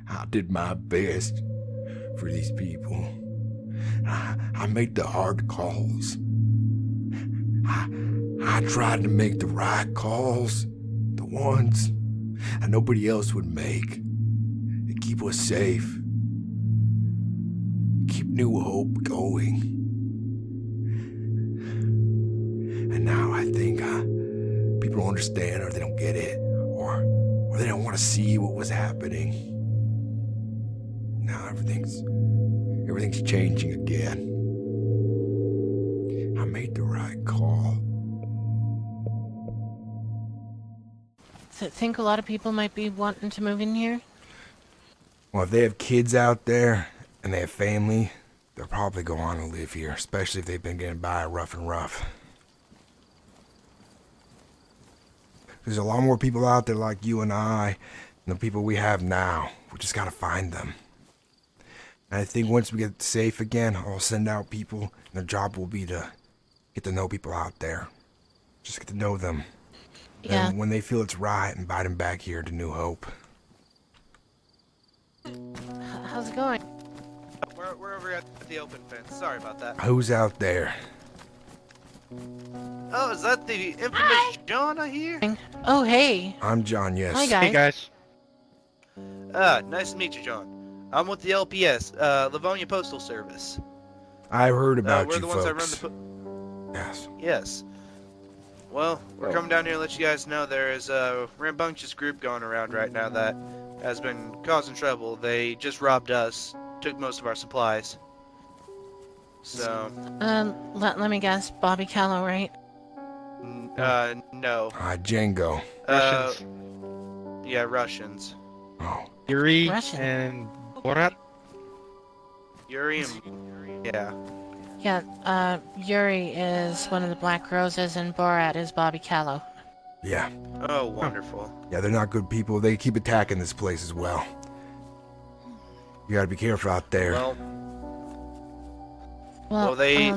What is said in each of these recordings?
I did my best for these people. I made the hard calls. I tried to make the right calls, the ones that nobody else would make, to keep us safe, keep New Hope going. And now I think people don't understand, or they don't get it, or they don't want to see what was happening. Now everything's changing again. I made the right call. Think a lot of people might be wanting to move in here? Well, if they have kids out there and they have family, they'll probably go on to live here, especially if they've been getting by rough and rough. There's a lot more people out there like you and I than the people we have now. We just gotta find them. And I think once we get safe again, I'll send out people, and their job will be to get to know people out there. Just get to know them. Yeah. And when they feel it's right, invite them back here to New Hope. How's it going? We're over at the open fence. Sorry about that. Who's out there? Oh, is that the infamous John I hear? Oh, hey. I'm John, yes. Hi, guys. Hey guys. Nice to meet you, John. I'm with the LPS, Livonia Postal Service. I heard about we're you the ones folks. that run the Yes. Yes. Well, we're coming down here to let you guys know there is a rambunctious group going around right now that has been causing trouble. They just robbed us, took most of our supplies. So, Let me guess. Bobby Callow, right? no. Django. Russians. Yeah, Russians. Oh. Yuri Russian. and Borat. Yuri and... Yeah. Yeah, Yuri is one of the Black Roses and Borat is Bobby Callow. Yeah. Oh, wonderful. Yeah, they're not good people. They keep attacking this place as well. You gotta be careful out there. Well, they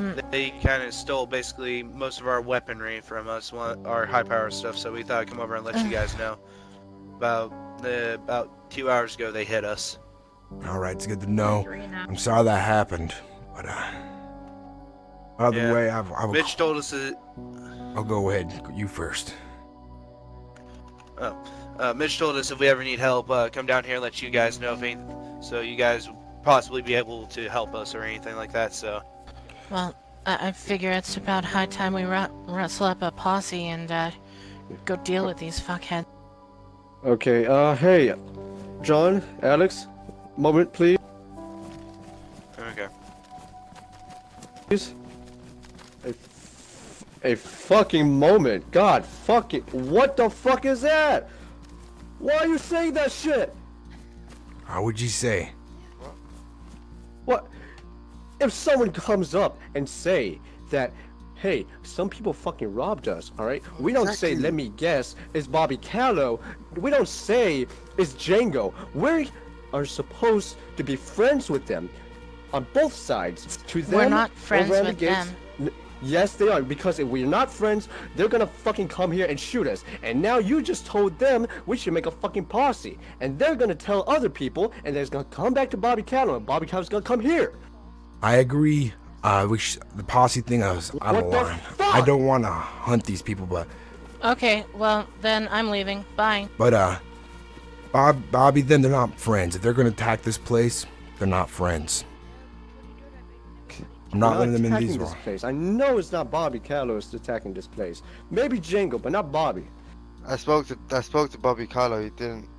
kind of stole basically most of our weaponry from us, our high power stuff. So we thought I'd come over and let you guys know. About 2 hours ago, they hit us. All right, it's good to know. I'm sorry that happened, but by the way, I will. Mitch told us that. I'll go ahead. You first. Mitch told us if we ever need help, come down here and let you guys know if anything, so you guys possibly be able to help us or anything like that. So. Well, I figure it's about high time we rustle up a posse and go deal with these fuckheads. Okay, hey, John, Alex, moment, please. Okay. Please. A fucking moment. God fucking, what the fuck is that? Why are you saying that shit? How would you say? What? If someone comes up and say that, hey, some people fucking robbed us, alright? We don't say, let me guess, it's Bobby Callow. We don't say it's Django. We are supposed to be friends with them on both sides. To them, We're not friends around the with gates, them. Yes, they are, because if we're not friends, they're gonna fucking come here and shoot us. And now you just told them we should make a fucking posse. And they're gonna tell other people, and they're gonna come back to Bobby Callow, and Bobby Callow's gonna come here. I agree. The posse thing, I was out of What the line. fuck? I don't want to hunt these people, but Okay, well, then I'm leaving. Bye. Bobby, then they're not friends. If they're gonna attack this place, they're not friends. I'm not letting them in these this place. I know it's not Bobby Callow is attacking this place. Maybe Django, but not Bobby. I spoke to Bobby Callow. He didn't.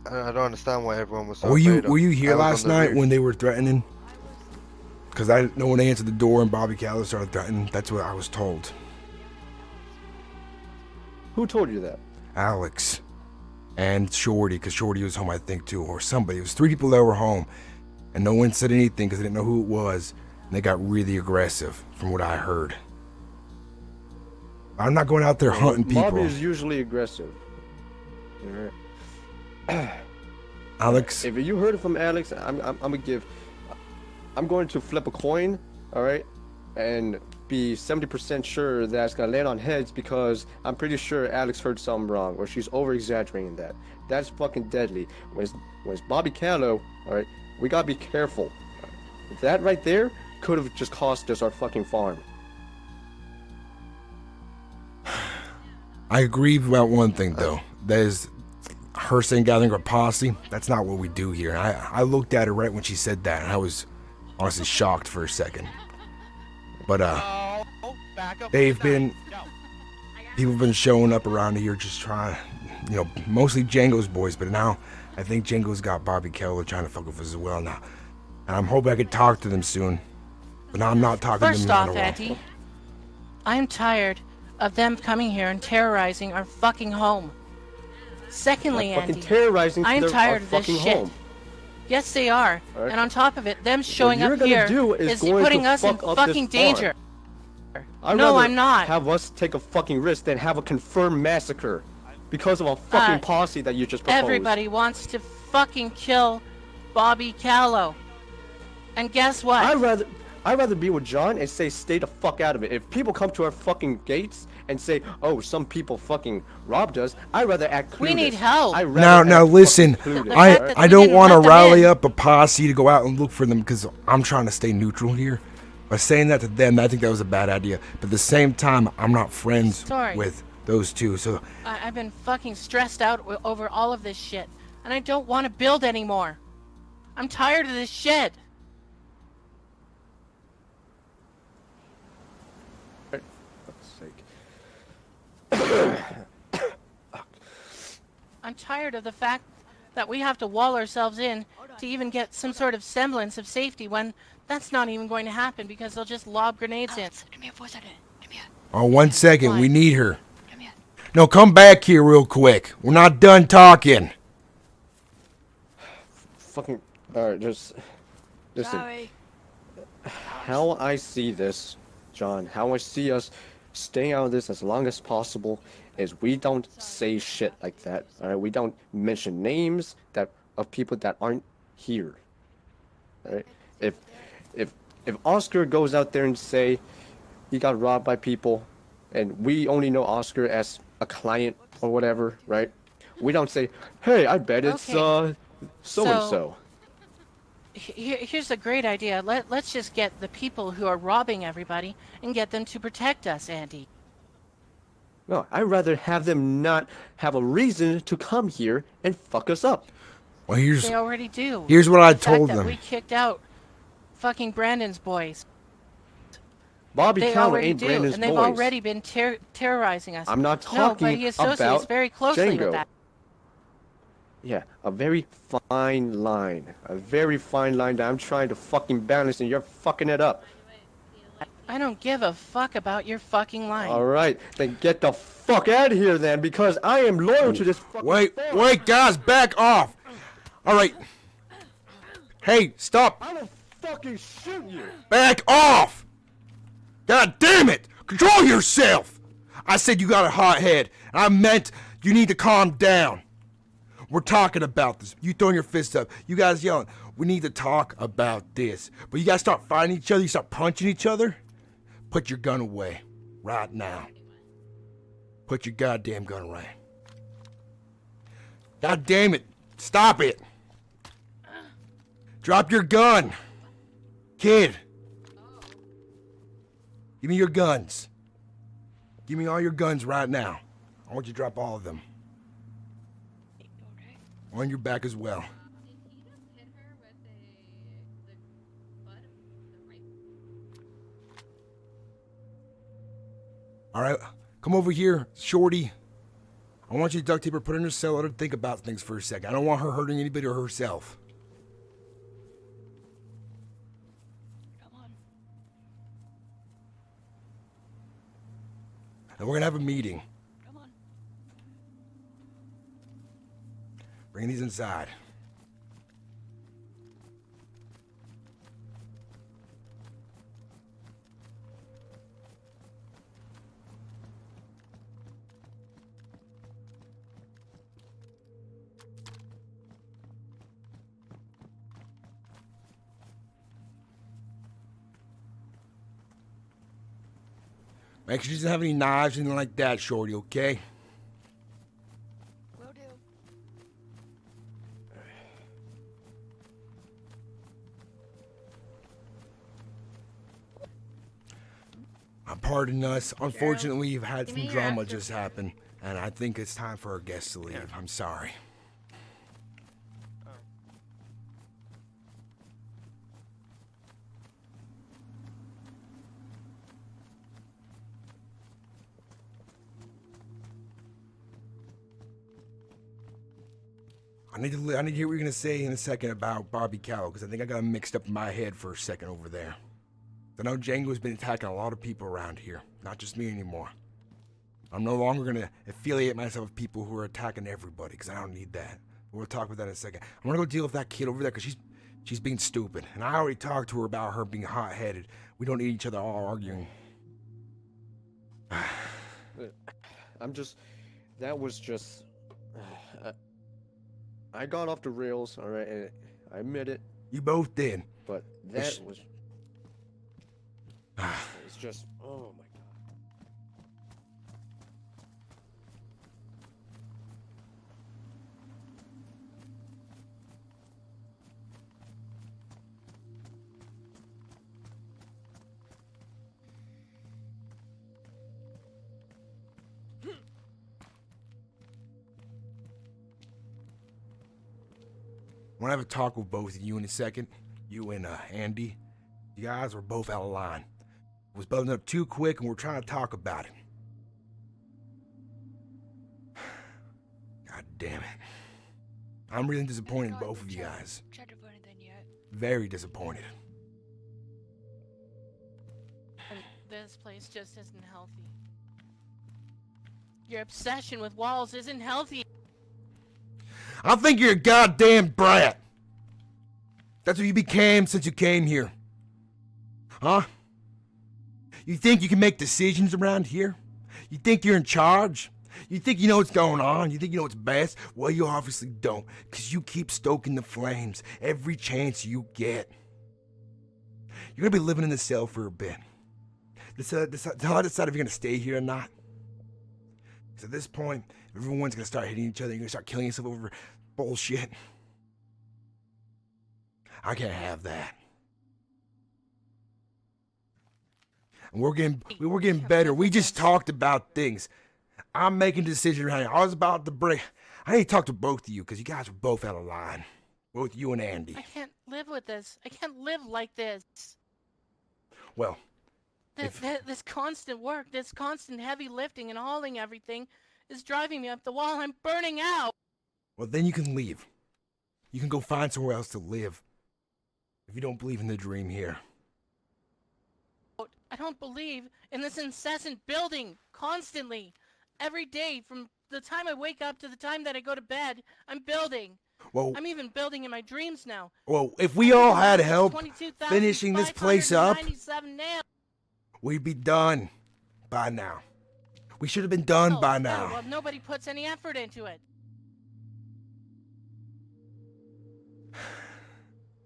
I don't understand why everyone was so Were afraid of. you here I was last on the night roof. when they were threatening? Because no one answered the door and Bobby Callow started threatening. That's what I was told. Who told you that? Alex and Shorty, because Shorty was home, I think, too, or somebody. It was 3 people that were home, and no one said anything because they didn't know who it was, and they got really aggressive, from what I heard. I'm not going out there hunting people. Bobby is usually aggressive. Alright. Alex, If you heard it from Alex, I'm going to flip a coin, all right? And be 70% sure that it's gonna land on heads because I'm pretty sure Alex heard something wrong or she's over exaggerating that. That's fucking deadly. When it's Bobby Callow, alright, we gotta be careful. That right there could have just cost us our fucking farm. I agree about one thing though. That is her saying gathering her posse. That's not what we do here. I looked at her right when she said that, and I was honestly shocked for a second. But they've been people have been showing up around here just trying, mostly Django's boys. But now I think Django's got Bobby Keller trying to fuck with us as well now, and I'm hoping I could talk to them soon. But now I'm not talking to them. First off, Auntie, I'm tired of them coming here and terrorizing our fucking home. Secondly, fucking Auntie, terrorizing I'm our tired of this fucking shit. home. Yes, they are. Alright. And on top of it, them showing you're up gonna here do is is going putting to us in fuck up this fucking farm. danger. I'd No, rather I'm not. have us take a fucking risk than have a confirmed massacre because of a fucking posse that you just proposed. Everybody wants to fucking kill Bobby Callow. And guess what? I'd rather be with John and say stay the fuck out of it. If people come to our fucking gates and say, oh, some people fucking robbed us, I'd rather act clueless. We need help. I'd rather Now act listen. fucking clueless, fact alright? that I we don't didn't want to let them rally in. up a posse to go out and look for them because I'm trying to stay neutral here. By saying that to them, I think that was a bad idea. But at the same time, I'm not friends Sorry. with those two. So I've been fucking stressed out over all of this shit. And I don't want to build anymore. I'm tired of this shit. For fuck's sake. I'm tired of the fact that we have to wall ourselves in to even get some sort of semblance of safety when that's not even going to happen because they'll just lob grenades in. Come here for a second. Come here. oh, 1 second, we Fine. need her. Come here. No, come back here real quick. We're not done talking. Fucking, alright, just listen. Sorry. How I see this, John, how I see us staying out of this as long as possible is we don't say shit like that. Alright, we don't mention names of people that aren't here. Alright? If Oscar goes out there and say he got robbed by people and we only know Oscar as a client or whatever, right? We don't say, hey, I bet it's Okay. so and so. Here's a great idea. Let's just get the people who are robbing everybody and get them to protect us, Andy. No, I'd rather have them not have a reason to come here and fuck us up. Well, here's They already do. what I The fact told that them. we kicked out fucking Brandon's boys. Bobby They Callow already ain't do, Brandon's and they've boys. already been terrorizing us. I'm not No, but talking he associates about very closely Django. with that. Yeah, a very fine line. A very fine line that I'm trying to fucking balance and you're fucking it up. I don't give a fuck about your fucking line. Alright, then get the fuck out of here then, because I am loyal to this fucking farm. Wait, guys, back off. All right. Hey, stop. I will fucking shoot you! Back off. God damn it. Control yourself. I said you got a hot head. I meant you need to calm down. We're talking about this. You throwing your fists up. You guys yelling. We need to talk about this. But you guys start fighting each other. You start punching each other. Put your gun away. Right now. Put your goddamn gun away. God damn it. Stop it. Drop your gun. Kid. Give me your guns. Give me all your guns right now. I want you to drop all of them. On your back as well. All right, come over here, Shorty. I want you to duct tape her, put her in her cell, let her think about things for a second. I don't want her hurting anybody or herself. Come on. And we're gonna have a meeting. Come on. Bring these inside. Make sure she doesn't have any knives, anything like that, Shorty, okay? Will do. Pardon us. Unfortunately, we've had give some me your drama after- just happen, and I think it's time for our guests to leave. Yeah. I'm sorry. I need to hear what you're gonna say in a second about Bobby Callow, because I think I got him mixed up in my head for a second over there. I know Django's been attacking a lot of people around here, not just me anymore. I'm no longer gonna affiliate myself with people who are attacking everybody, because I don't need that. We'll talk about that in a second. I'm gonna go deal with that kid over there, because she's being stupid, and I already talked to her about her being hot-headed. We don't need each other all arguing. That was just. I got off the rails, alright, and I admit it, You both did. but that was. It's just. Oh my god. I want to have a talk with both of you in a second. You and Andy. You guys were both out of line. It was building up too quick, and we're trying to talk about it. God damn it. I'm really disappointed in both of you guys. Tried to put anything yet. Very disappointed. And this place just isn't healthy. Your obsession with walls isn't healthy. I think you're a goddamn brat. That's what you became since you came here. Huh? You think you can make decisions around here? You think you're in charge? You think you know what's going on? You think you know what's best? Well, you obviously don't, because you keep stoking the flames every chance you get. You're gonna be living in the cell for a bit. Decide if you're gonna stay here or not. Because at this point, everyone's gonna start hitting each other. You're gonna start killing yourself over bullshit. I can't have that. And we're getting better. We just talked about things. I'm making decisions right now. I was about to break. I need to talk to both of you because you guys are both out of line. Both you and Andy. I can't live with this. I can't live like this. Well, This constant work, this constant heavy lifting and hauling everything is driving me up the wall. I'm burning out. well, then you can leave. You can go find somewhere else to live. If you don't believe in the dream here. I don't believe in this incessant building constantly. Every day, from the time I wake up to the time that I go to bed, I'm building. Well, I'm even building in my dreams now. if we all had help 22,597 finishing this place up, nails. we'd be done by now. We should have been done by now. Well, nobody puts any effort into it.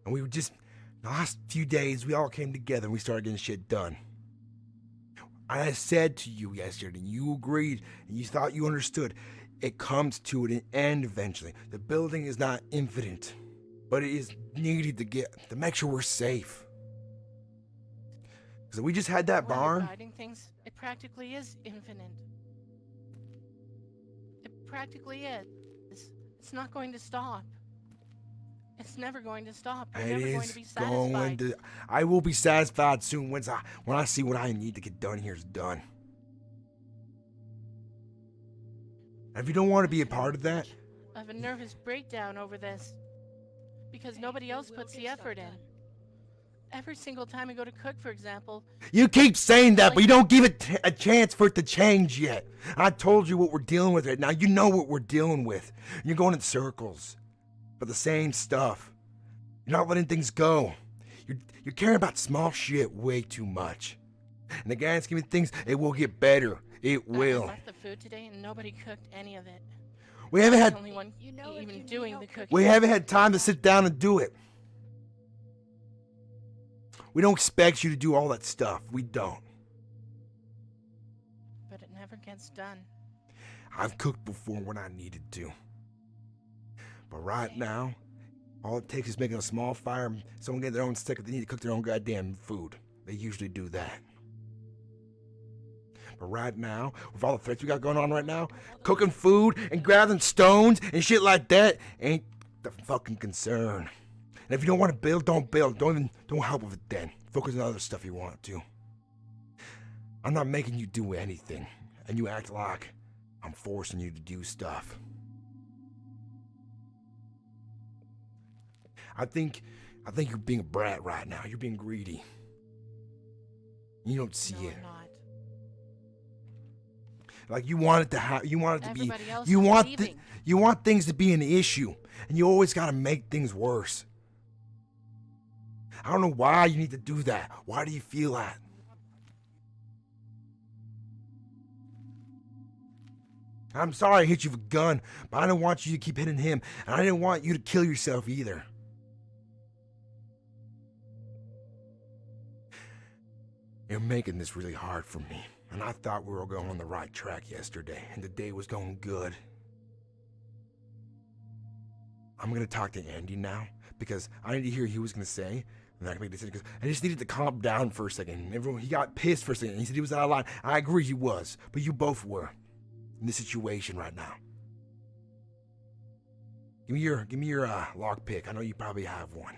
And we were just, the last few days, we all came together and we started getting shit done. I said to you yesterday, and you agreed, and you thought you understood. It comes to an end eventually. The building is not infinite, but it is needed to make sure we're safe. Because we just had that When barn. dividing things, it practically is infinite. It practically is. It's not going to stop. It's never going to stop. You're It never going is to be going satisfied. to. I will be satisfied soon when I see what I need to get done here is done. And if you don't want to be a part of that, I have a nervous breakdown over this. Because nobody else puts the effort in. Every single time I go to cook, for example, you keep saying that, but you don't give it a chance for it to change yet. I told you what we're dealing with right now. You know what we're dealing with. You're going in circles for the same stuff. You're not letting things go. You're caring about small shit way too much. In the grand scheme of things, it will get better. It I will. left the food today and nobody cooked any of it. We haven't I'm had the only one You know if even you need doing help the cooking. we haven't had time to sit down and do it. We don't expect you to do all that stuff. We don't. gets done. I've cooked before when I needed to. But right now, all it takes is making a small fire, someone get their own stick if they need to cook their own goddamn food. They usually do that. But right now, with all the threats we got going on right now, cooking food and grabbing stones and shit like that ain't the fucking concern. And if you don't want to build, don't build. Don't help with it then. Focus on other stuff you want to. I'm not making you do anything, and you act like I'm forcing you to do stuff. I think you're being a brat right now. You're being greedy. You don't see No, it. I'm not. Like you want it to have, you want it to Everybody be, else you is want, leaving. you want things to be an issue, and you always got to make things worse. I don't know why you need to do that. Why do you feel that? I'm sorry I hit you with a gun, but I didn't want you to keep hitting him, and I didn't want you to kill yourself either. You're making this really hard for me, and I thought we were going on the right track yesterday, and the day was going good. I'm gonna talk to Andy now, because I need to hear what he was gonna say, and I can make a decision, because I just needed to calm down for a second. He got pissed for a second, he said he was out of line. I agree he was, but you both were, in this situation right now. Give me your lockpick. I know you probably have one.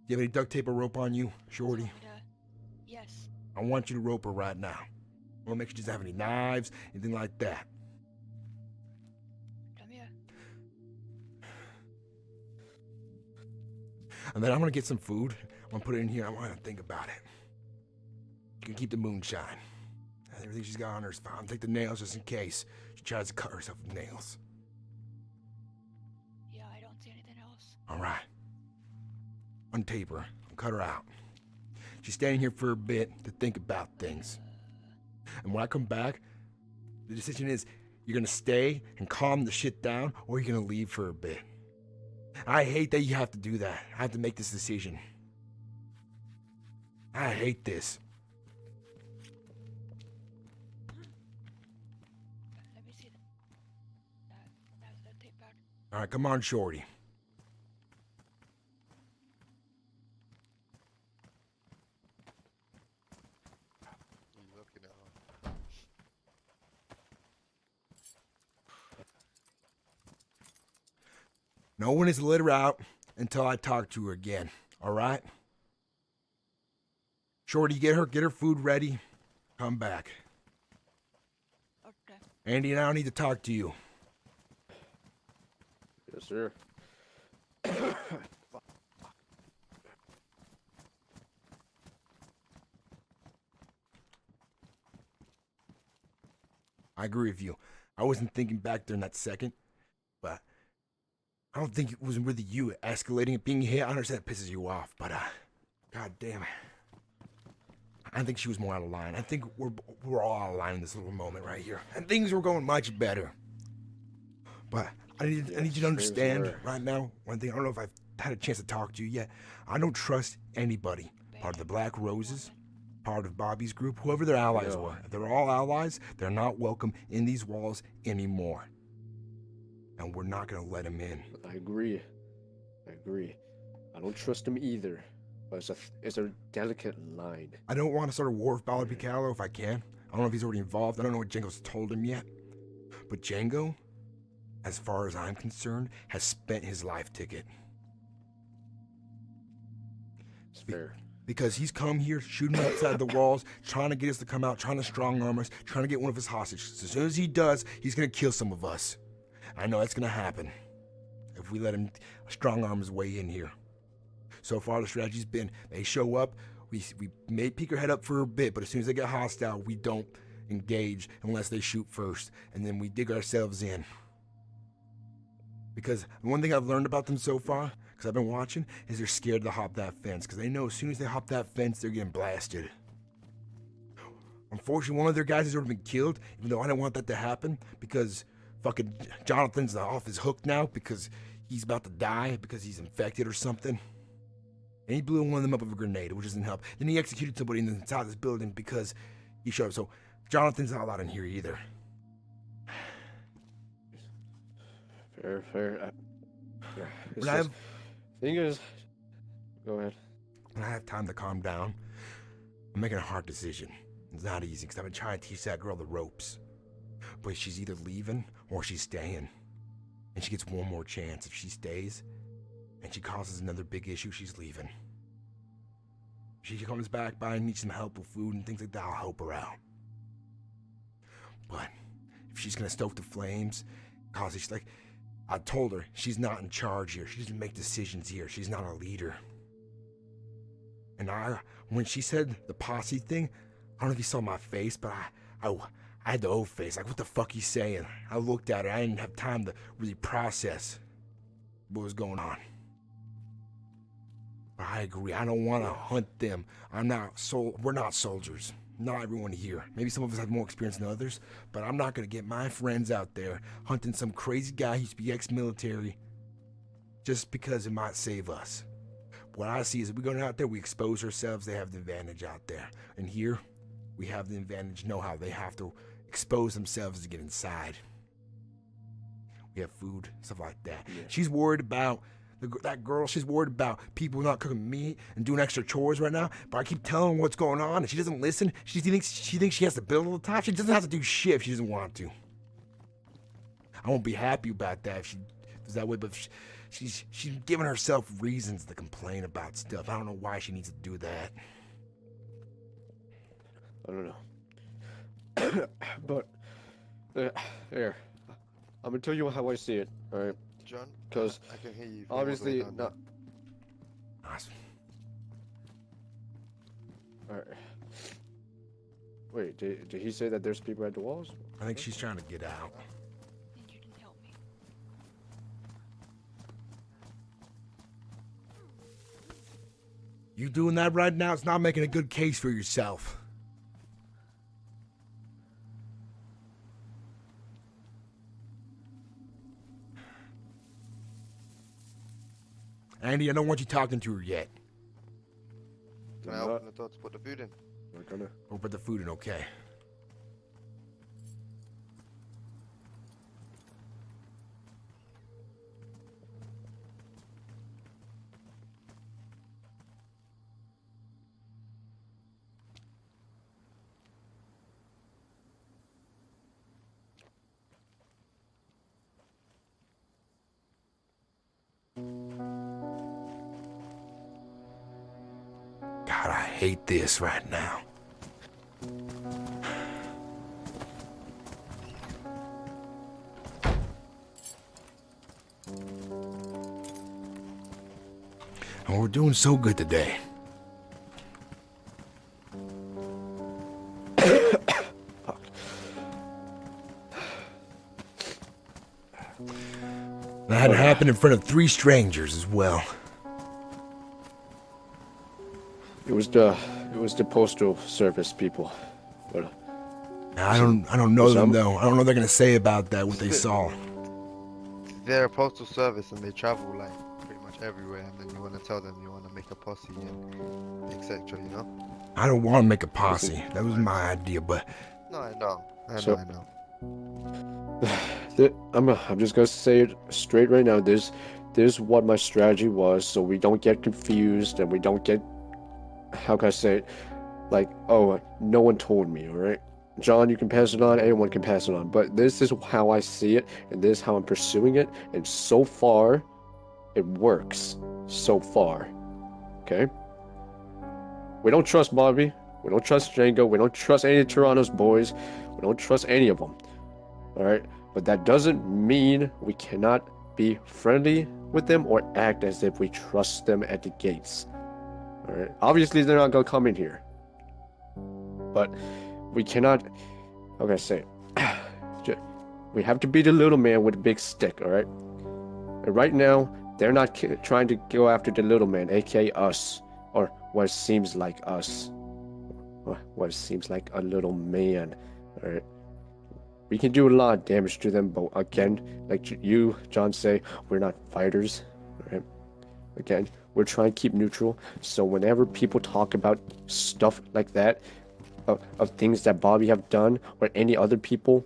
Do you have any duct tape or rope on you, Shorty? Yes. I want you to rope her right now. I want to make sure she doesn't have any knives, anything like that. Come here. And then I'm going to get some food. I'm going to put it in here. I want to think about it. You can keep the moonshine. Everything she's got on her is fine. Take the nails just in case she tries to cut herself with nails. Yeah, I don't see anything else. All right. Untape her and cut her out. She's standing here for a bit to think about things. And when I come back, the decision is you're going to stay and calm the shit down, or you're going to leave for a bit. I hate that you have to do that. I have to make this decision. I hate this. Let me see that tape back. All right, come on, Shorty. You looking at her? No one is to let her out until I talk to her again. All right? Shorty, get her food ready. Come back. Okay. Andy and I need to talk to you. Yes, sir. I agree with you. I wasn't thinking back there in that second, but I don't think it was really you escalating it, being hit. I understand it pisses you off, but god damn it. I think she was more out of line. I think we're all out of line in this little moment right here, and things were going much better. But I need you to understand right now one thing. I don't know if I've had a chance to talk to you yet. I don't trust anybody. Part of the Black Roses, part of Bobby's group, whoever their allies were. If they're all allies, they're not welcome in these walls anymore. And we're not gonna let them in. I agree. I don't trust him either. But it's a delicate line. I don't want to start a war with Bobby Callow if I can. I don't know if he's already involved. I don't know what Django's told him yet. But Django, as far as I'm concerned, has spent his life ticket. It's fair. Because he's come here shooting outside the walls, trying to get us to come out, trying to strong arm us, trying to get one of his hostages. As soon as he does, he's going to kill some of us. I know that's going to happen if we let him strong arm his way in here. So far, the strategy's been they show up, we may peek our head up for a bit, but as soon as they get hostile, we don't engage unless they shoot first, and then we dig ourselves in. Because one thing I've learned about them so far, because I've been watching, is they're scared to hop that fence, because they know as soon as they hop that fence, they're getting blasted. Unfortunately, one of their guys has already been killed, even though I didn't want that to happen, because fucking Jonathan's off his hook now, because he's about to die because he's infected or something. And he blew one of them up with a grenade, which doesn't help. Then he executed somebody inside this building because he showed up. So Jonathan's not allowed in here either. Fair. Yeah, it's When I just, have, thing is, go ahead. when I have time to calm down, I'm making a hard decision. It's not easy because I've been trying to teach that girl the ropes. But she's either leaving or she's staying. And she gets one more chance. If she stays and she causes another big issue, she's leaving. She comes back by and needs some help with food and things like that, I'll help her out. But if she's gonna stoke the flames, cause it's like, I told her she's not in charge here. She doesn't make decisions here. She's not a leader. And when she said the posse thing, I don't know if you saw my face, but I had the old face. Like, what the fuck you saying? I looked at her. I didn't have time to really process what was going on. But I agree. I don't want to hunt them. We're not soldiers. Not everyone here. Maybe some of us have more experience than others, but I'm not going to get my friends out there hunting some crazy guy who used to be ex-military just because it might save us. What I see is if we go out there, we expose ourselves, they have the advantage out there. And here, we have the advantage, know how they have to expose themselves to get inside. We have food, stuff like that. Yeah. She's worried about that girl. She's worried about people not cooking meat and doing extra chores right now. But I keep telling her what's going on, and she doesn't listen. She thinks she has to build all the time. She doesn't have to do shit if she doesn't want to. I won't be happy about that if she does that way, but she's giving herself reasons to complain about stuff. I don't know why she needs to do that. I don't know. But, here. I'm gonna tell you how I see it, alright? John? Because, I can hear you. obviously, not... Awesome. Alright. Wait, did he say that there's people at the walls? I think she's trying to get out. Then you can help me. You doing that right now, it's not making a good case for yourself. Andy, I don't want you talking to her yet. Can I open the door to put the food in? We're gonna... We'll put the food in, okay. God, I hate this right now. And we're doing so good today. That happened in front of 3 strangers as well. It was the postal service people. But I don't know them though. I don't know what they're gonna say about that, what they saw. They're a postal service and they travel like pretty much everywhere, and then you want to tell them you want to make a posse and etc. You know? I don't want to make a posse. That was my idea, but No, I know. I know. I'm just gonna say it straight right now. This is what my strategy was, so we don't get confused and we don't get, how can I say it, like, oh, no one told me, all right? John, you can pass it on, anyone can pass it on, but this is how I see it, and this is how I'm pursuing it, and so far, it works. So far, okay? We don't trust Bobby, we don't trust Django, we don't trust any of Toronto's boys, we don't trust any of them, all right? But that doesn't mean we cannot be friendly with them or act as if we trust them at the gates. Alright? Obviously, they're not gonna come in here. But we cannot. How can I say it? We have to be the little man with a big stick, alright? And right now, they're not trying to go after the little man, aka us. Or what seems like us. Or what seems like a little man. Alright? We can do a lot of damage to them, but again, like you, John, say, we're not fighters, right? Again, we're trying to keep neutral. So whenever people talk about stuff like that, of things that Bobby have done or any other people,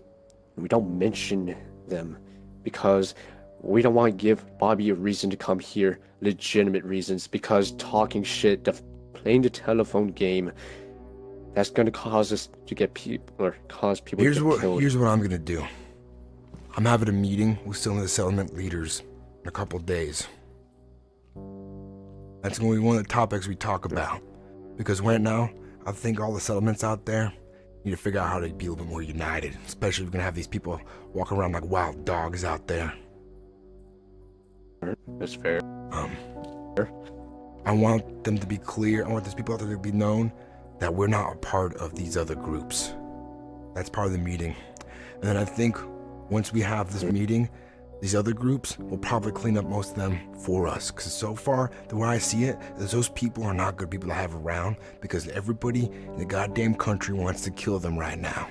we don't mention them because we don't want to give Bobby a reason to come here, legitimate reasons, because talking shit, playing the telephone game, that's going to cause us to get people, or cause people to get killed. Here's what I'm going to do. I'm having a meeting with some of the settlement leaders in a couple days. That's going to be one of the topics we talk about. Because right now, I think all the settlements out there need to figure out how to be a little bit more united. Especially if we're going to have these people walking around like wild dogs out there. That's fair. I want them to be clear. I want these people out there to be known that we're not a part of these other groups. That's part of the meeting. And then I think once we have this meeting, these other groups will probably clean up most of them for us. Because so far, the way I see it, is those people are not good people to have around because everybody in the goddamn country wants to kill them right now.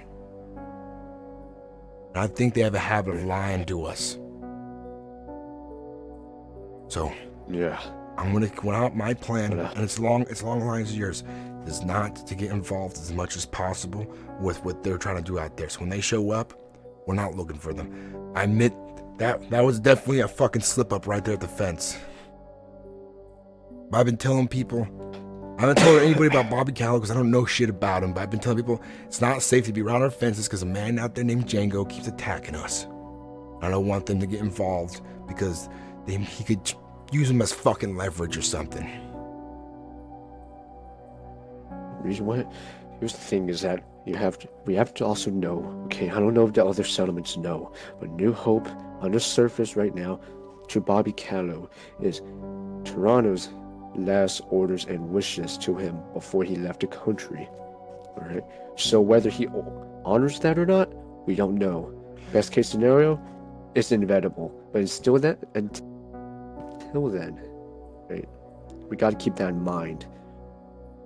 And I think they have a habit of lying to us. So, yeah, I'm gonna my plan, and it's along the lines of yours, is not to get involved as much as possible with what they're trying to do out there. So when they show up, we're not looking for them. I admit that was definitely a fucking slip up right there at the fence. But I've been telling people, I haven't told anybody about Bobby Callow because I don't know shit about him, but I've been telling people it's not safe to be around our fences because a man out there named Django keeps attacking us. I don't want them to get involved because he could use them as fucking leverage or something. Reason why? Here's the thing: is that we have to also know. Okay, I don't know if the other settlements know, but New Hope on the surface right now to Bobby Callow is Toronto's last orders and wishes to him before he left the country. All right. So whether he honors that or not, we don't know. Best case scenario, it's inevitable. But until then, right, we got to keep that in mind.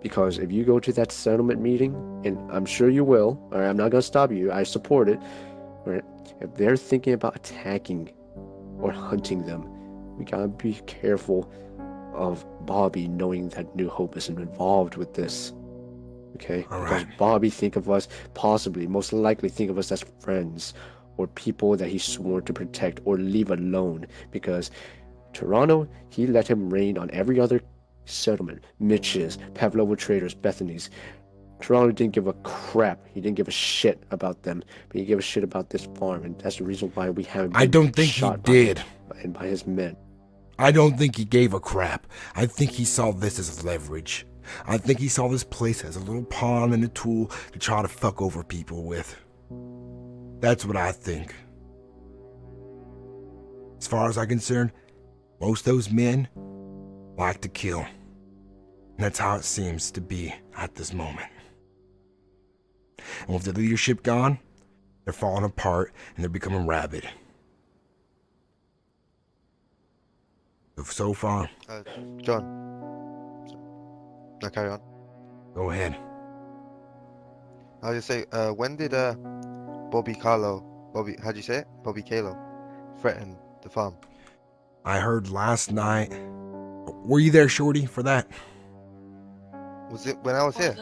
Because if you go to that settlement meeting, and I'm sure you will, all right, I'm not going to stop you, I support it, right? If they're thinking about attacking or hunting them, we got to be careful of Bobby knowing that New Hope isn't involved with this, okay? All because right. Bobby think of us, possibly, most likely think of us as friends or people that he swore to protect or leave alone, because Toronto, he let him reign on every other settlement, Mitch's, Pavlova Traders, Bethany's. Toronto didn't give a crap. He didn't give a shit about them, but he gave a shit about this farm, and that's the reason why we haven't been I don't think he shot did. and by his men. I don't think he gave a crap. I think he saw this as leverage. I think he saw this place as a little pawn and a tool to try to fuck over people with. That's what I think. As far as I'm concerned, most of those men like to kill. And that's how it seems to be at this moment. And with the leadership gone, they're falling apart and they're becoming rabid. So far, John. No, carry on. go ahead. I was just say, when did Bobby, how'd you say it? Bobby Callow threaten the farm? I heard last night. Were you there, Shorty, for that? Was it when I was here?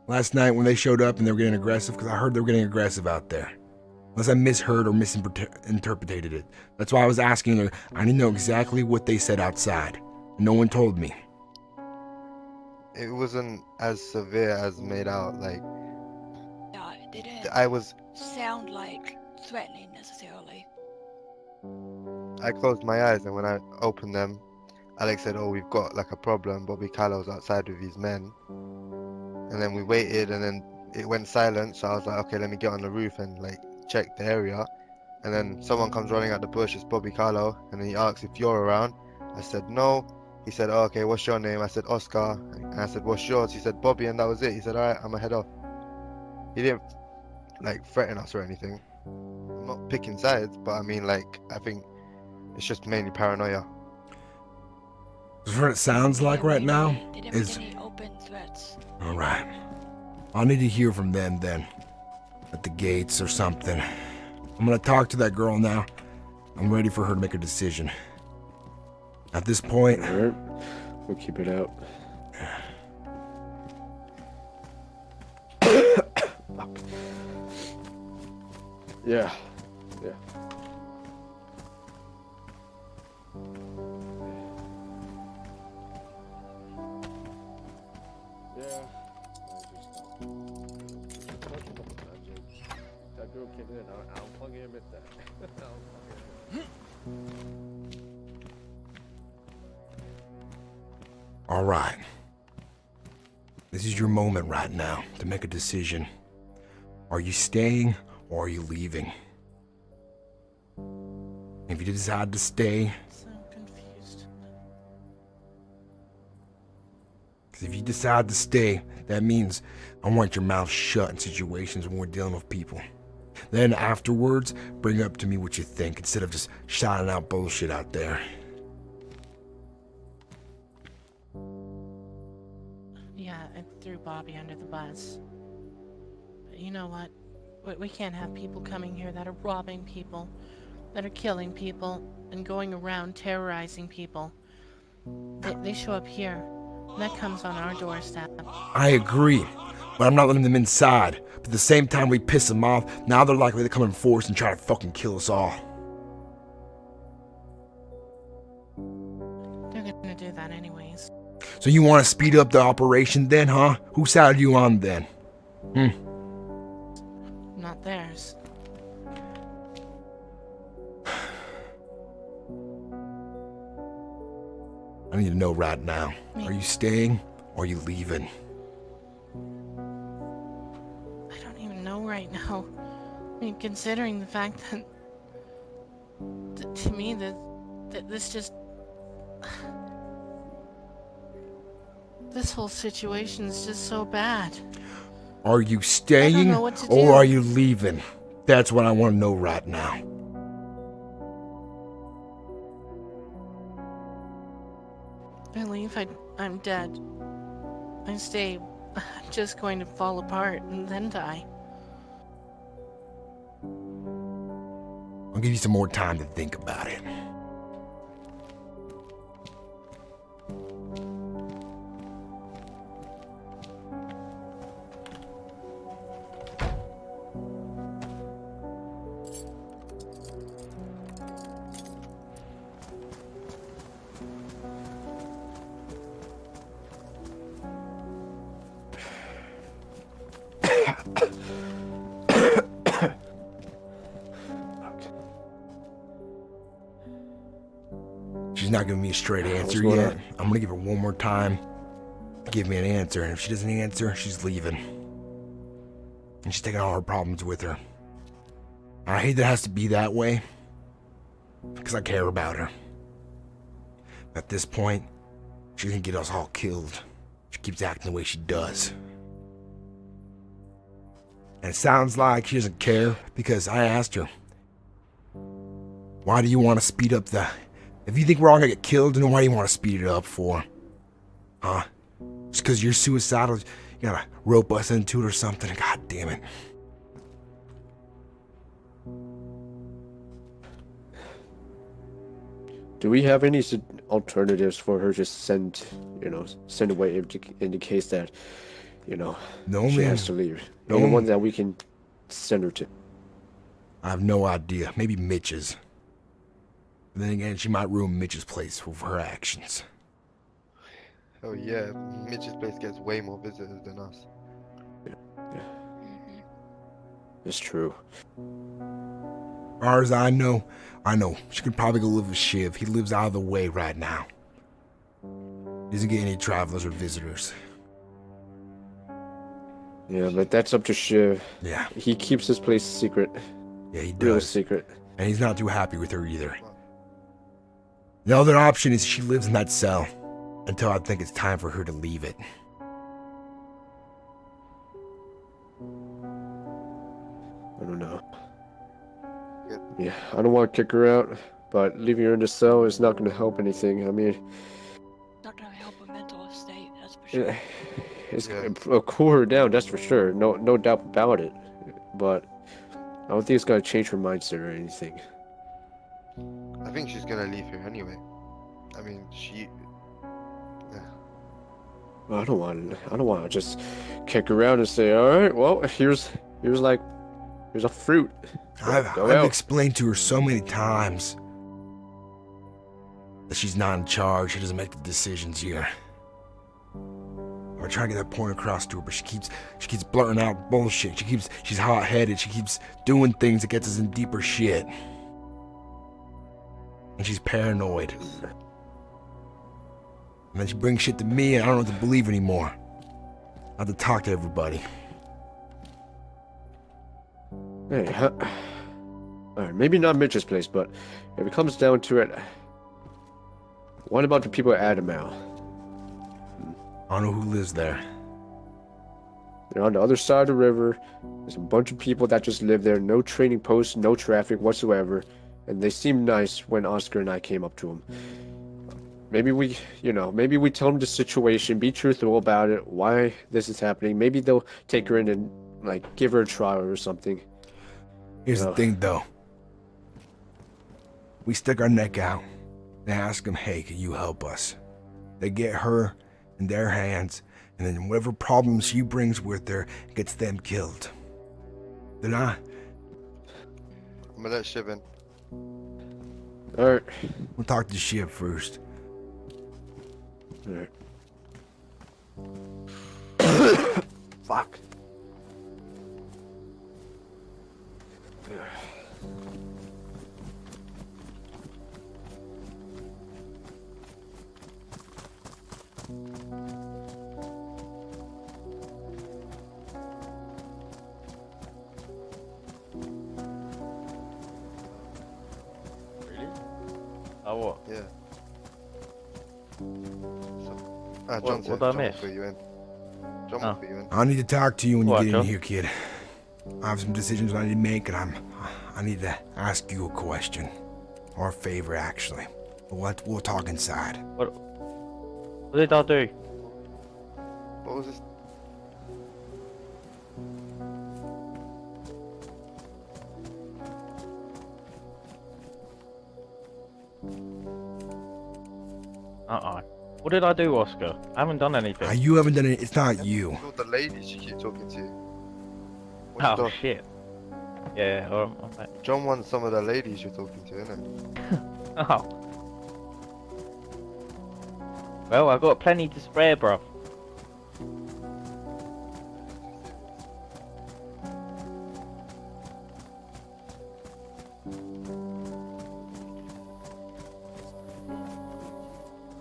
Last night when they showed up and they were getting aggressive? Because I heard they were getting aggressive out there. Unless I misheard or misinterpreted it. That's why I was asking her. I didn't know exactly what they said outside. No one told me. It wasn't as severe as made out. Like, No, it didn't I was. sound like threatening necessarily. I closed my eyes, and when I opened them, Alex said, "Oh, we've got like a problem. Bobby Callow's outside with his men." And then we waited, and then it went silent. So I was like, "Okay, let me get on the roof and like check the area." And then someone comes running out the bush. It's Bobby Callow, and he asks if you're around. I said no. He said, "Oh, okay, what's your name?" I said Oscar, and I said, "What's yours?" He said Bobby, and that was it. He said, "All right, I'm gonna head off." He didn't like threaten us or anything. I'm not picking sides, but I mean, like, I think it's just mainly paranoia. That's what it sounds like right now. They didn't Is make any open threats. all right. I'll need to hear from them then, at the gates or something. I'm gonna talk to that girl now. I'm ready for her to make a decision. At this point, Alright. We'll keep it out. Fuck. Yeah. Yeah. Yeah. That girl came in. I'll fucking admit that. all right. This is your moment right now to make a decision. Are you staying or are you leaving? If you decide to stay, So confused. because if you decide to stay, that means I want your mouth shut in situations when we're dealing with people. Then afterwards, bring up to me what you think instead of just shouting out bullshit out there. Yeah, I threw Bobby under the bus. But you know what? We can't have people coming here that are robbing people, that are killing people, and going around terrorizing people. They show up here, and that comes on our doorstep. I agree, but I'm not letting them inside. But at the same time we piss them off, now they're likely to come in force and try to fucking kill us all. They're gonna do that anyways. So you want to speed up the operation then, huh? Whose side are you on then? Not theirs. I need to know right now. Are you staying or are you leaving? I don't even know right now. I mean, considering the fact that, to me, that this just... This whole situation is just so bad. Are you staying know what to do. or are you leaving? That's what I want to know right now. I leave, I'm dead. I stay, I'm just going to fall apart and then die. I'll give you some more time to think about it. She's not giving me a straight answer going yet. on? I'm gonna give her one more time to give me an answer, and if she doesn't answer, she's leaving. And she's taking all her problems with her. I hate that it has to be that way, because I care about her. At this point, she's gonna get us all killed. She keeps acting the way she does. And it sounds like she doesn't care, because I asked her, why do you want to speed up the... If you think we're all gonna get killed, then why do you want to speed it up for? Huh? Just because you're suicidal, you gotta rope us into it or something? God damn it. Do we have any alternatives for her to send away in the case that, No, she man. has to leave? No. Any one that we can send her to? I have no idea. Maybe Mitch's. But then again, she might ruin Mitch's place with her actions. Oh yeah, Mitch's place gets way more visitors than us. It's true. As far as I know she could probably go live with Shiv. He lives out of the way right now. He doesn't get any travelers or visitors. Yeah, but that's up to Shiv. Yeah, He keeps his place secret. yeah, he Real does. secret. And he's not too happy with her either. The other option is she lives in that cell until I think it's time for her to leave it. I don't know. Good. Yeah, I don't want to kick her out, but leaving her in the cell is not going to help anything. I mean, Not gonna help a mental state, that's for sure. it's Yeah. gonna cool her down, that's for sure. No doubt about it. But don't think it's gonna change her mindset or anything. I think she's gonna leave here anyway. I mean, she. I don't want to just kick around and say, all right, well, here's a fruit. I've Go out. explained to her so many times that she's not in charge. She doesn't make the decisions here. I'm trying to get that point across to her, but she keeps blurting out bullshit. She's hot-headed. She keeps doing things that gets us in deeper shit. And she's paranoid. And then she brings shit to me, and I don't know what to believe anymore. I have to talk to everybody. Hey, alright, maybe not Mitch's place, but if it comes down to it, what about the people at Adamau? I don't know who lives there. They're on the other side of the river. There's a bunch of people that just live there. No trading posts, no traffic whatsoever. And they seemed nice when Oscar and I came up to them. Maybe we tell them the situation, be truthful about it, why this is happening. Maybe they'll take her in and, like, give her a trial or something. Here's the thing, though. We stick our neck out and ask them, hey, can you help us? They get her in their hands, and then whatever problems she brings with her gets them killed. Then I'm gonna let Shiv in. Alright. we'll talk to Shiv first. Alright. Fuck. Oh, what? Yeah. What- John's what here. did I John will miss? put you in. John Oh. will put you in. I need to talk to you when you What, get John? in here, kid. I have some decisions I need to make, and I need to ask you a question. Or a favor, actually. But we'll talk inside. What did I do? What was this? What did I do, Oscar? I haven't done anything. You haven't done it. It's not you. It's not the ladies you keep talking to. What's Oh, done? shit. Yeah, I'm back. John wants some of the ladies you're talking to, innit? Oh. Well, I got plenty to spare, bruv.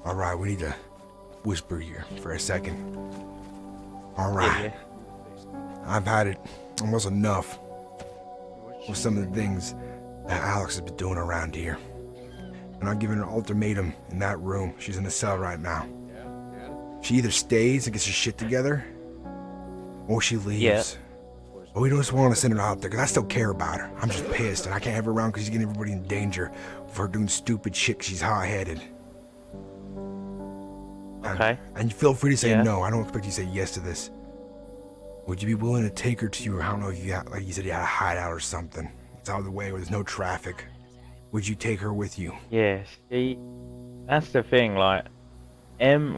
Alright, we need to whisper here for a second. Alright. Yeah. I've had it almost enough with some of the things that Alex has been doing around here. And I'm giving her an ultimatum in that room. She's in the cell right now. She either stays and gets her shit together, or she leaves. Yeah. But we just want to send her out there, because I still care about her. I'm just pissed, and I can't have her around because she's getting everybody in danger for her doing stupid shit 'cause she's hot-headed. Okay. And feel free to say Yeah. no. I don't expect you to say yes to this. Would you be willing to take her to your, I don't know if you had, like you said, you had a hideout or something. It's out of the way where there's no traffic. Would you take her with you? Yeah, see, that's the thing, like, M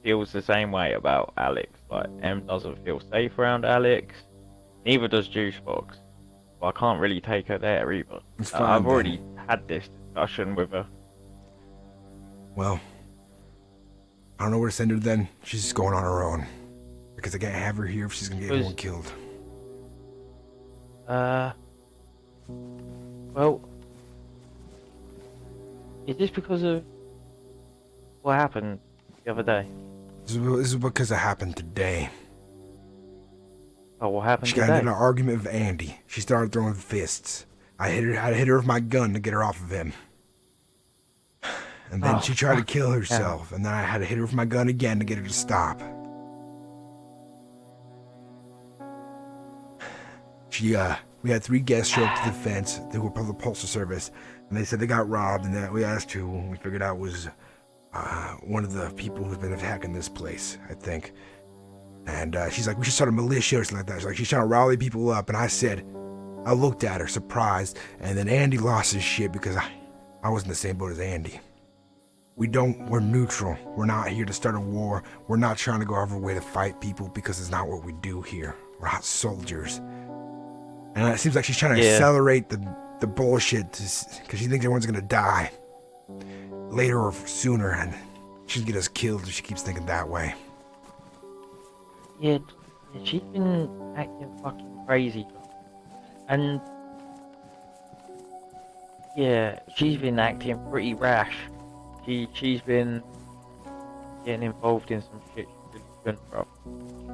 feels the same way about Alex. Like, M doesn't feel safe around Alex, neither does Juicebox. But I can't really take her there either. It's fine, I've then. already had this discussion with her. Well, I don't know where to send her then. She's just going on her own. Because I can't have her here if she's gonna get everyone killed. Well, is this because of what happened the other day? This is because it happened today. Oh, what happened She got today? into an argument with Andy. She started throwing fists. I had to hit her with my gun to get her off of him. And then Oh, she tried to fuck. kill herself. And then I had to hit her with my gun again to get her to stop. We had 3 guests show up to the fence. They were part of the postal service, and they said they got robbed. And then we asked who, and we figured out it was one of the people who's been attacking this place, I think. And she's like, we should start a militia or something like that. She's like, she's trying to rally people up. And I looked at her surprised. And then Andy lost his shit because I was in the same boat as Andy. We're neutral. We're not here to start a war. We're not trying to go out of our way to fight people because it's not what we do here. We're not soldiers. And it seems like she's trying to accelerate the bullshit because she thinks everyone's going to die later or sooner. And she'll get us killed if she keeps thinking that way. Yeah, she's been acting fucking crazy. And yeah, she's been acting pretty rash. She's been getting involved in some shit she really shouldn't, bro.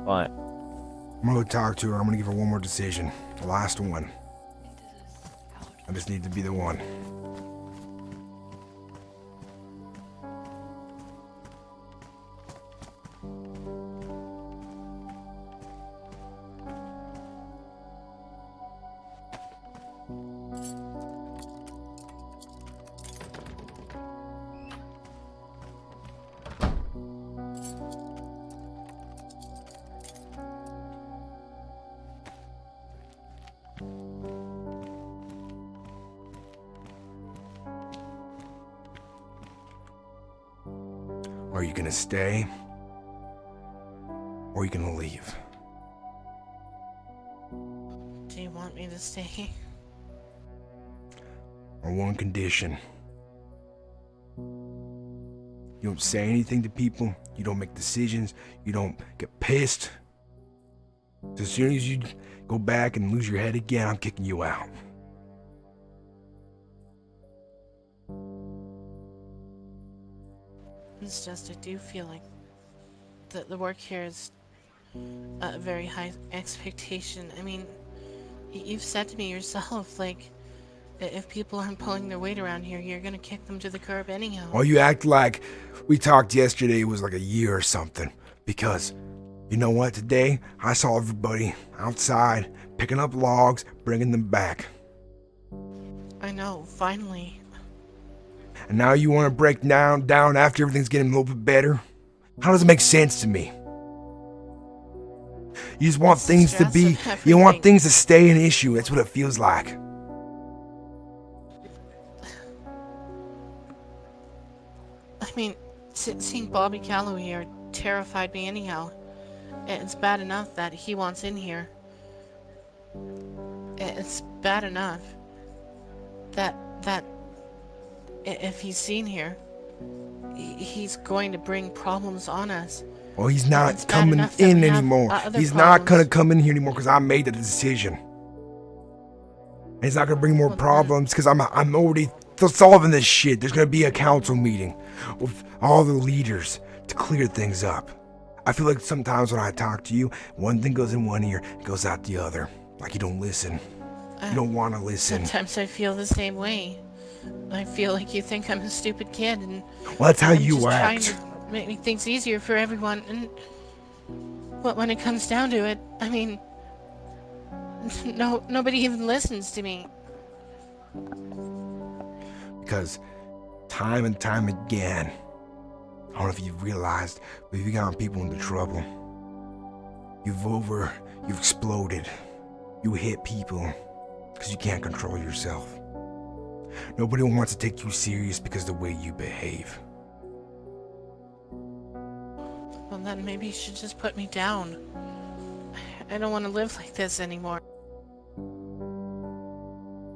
Like, I'm gonna talk to her. I'm gonna give her one more decision. The last one. I just need to be the one. Are you gonna stay? Or are you gonna leave? Do you want me to stay? On one condition. You don't say anything to people, you don't make decisions, you don't get pissed. As soon as you go back and lose your head again, I'm kicking you out. It's just, I do feel like the work here is a very high expectation. I mean, you've said to me yourself, like, if people aren't pulling their weight around here, you're gonna kick them to the curb anyhow. Well, you act like we talked yesterday, it was like a year or something. Because, you know what, today, I saw everybody outside, picking up logs, bringing them back. I know, finally. And now you want to break down after everything's getting a little bit better? How does it make sense to me? You just want things to be, you want things to stay an issue. That's what it feels like. I mean, seeing Bobby Callow here terrified me anyhow. It's bad enough that he wants in here. It's bad enough that if he's seen here, he's going to bring problems on us. Well, he's not coming in anymore. He's not going to come in here anymore because I made the decision. And he's not going to bring more problems because I'm already solving this shit. There's going to be a council meeting with all the leaders to clear things up. I feel like sometimes when I talk to you, one thing goes in one ear, it goes out the other. Like you don't listen. You don't want to listen. Sometimes I feel the same way. I feel like you think I'm a stupid kid, and well, that's how I'm you just act. trying to make things easier for everyone. And when it comes down to it, I mean, nobody even listens to me. Because time and time again, I don't know if you've realized, but you've gotten people into trouble. You've exploded. You hit people because you can't control yourself. Nobody wants to take you serious because of the way you behave. Well, then maybe you should just put me down. I don't want to live like this anymore.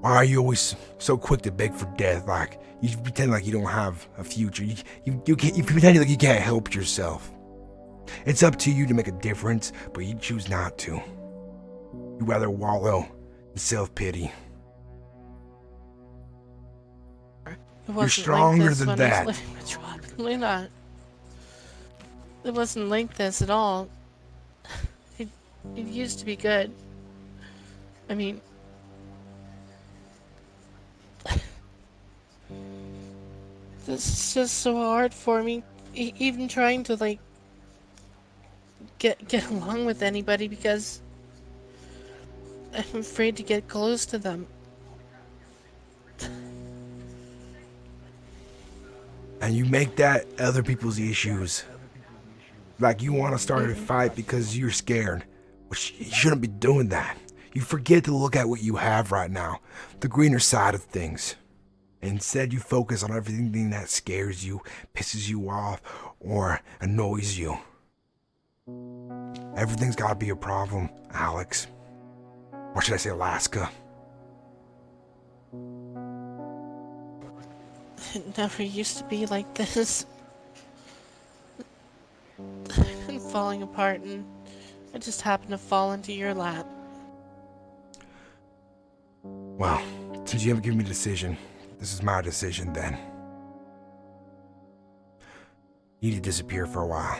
Why are you always so quick to beg for death? Like, you pretend like you don't have a future. You pretend like you can't help yourself. It's up to you to make a difference, but you choose not to. You'd rather wallow in self-pity. You're stronger than that. It wasn't like this at all. It used to be good. I mean, this is just so hard for me. Even trying to like get along with anybody because I'm afraid to get close to them. And you make that other people's issues. Like you want to start a fight because you're scared. Which you shouldn't be doing that. You forget to look at what you have right now, the greener side of things. Instead, you focus on everything that scares you, pisses you off, or annoys you. Everything's gotta be a problem, Alex. Or should I say Alaska? It never used to be like this. I've been falling apart and I just happened to fall into your lap. Well, since you haven't given me a decision, this is my decision then. You need to disappear for a while.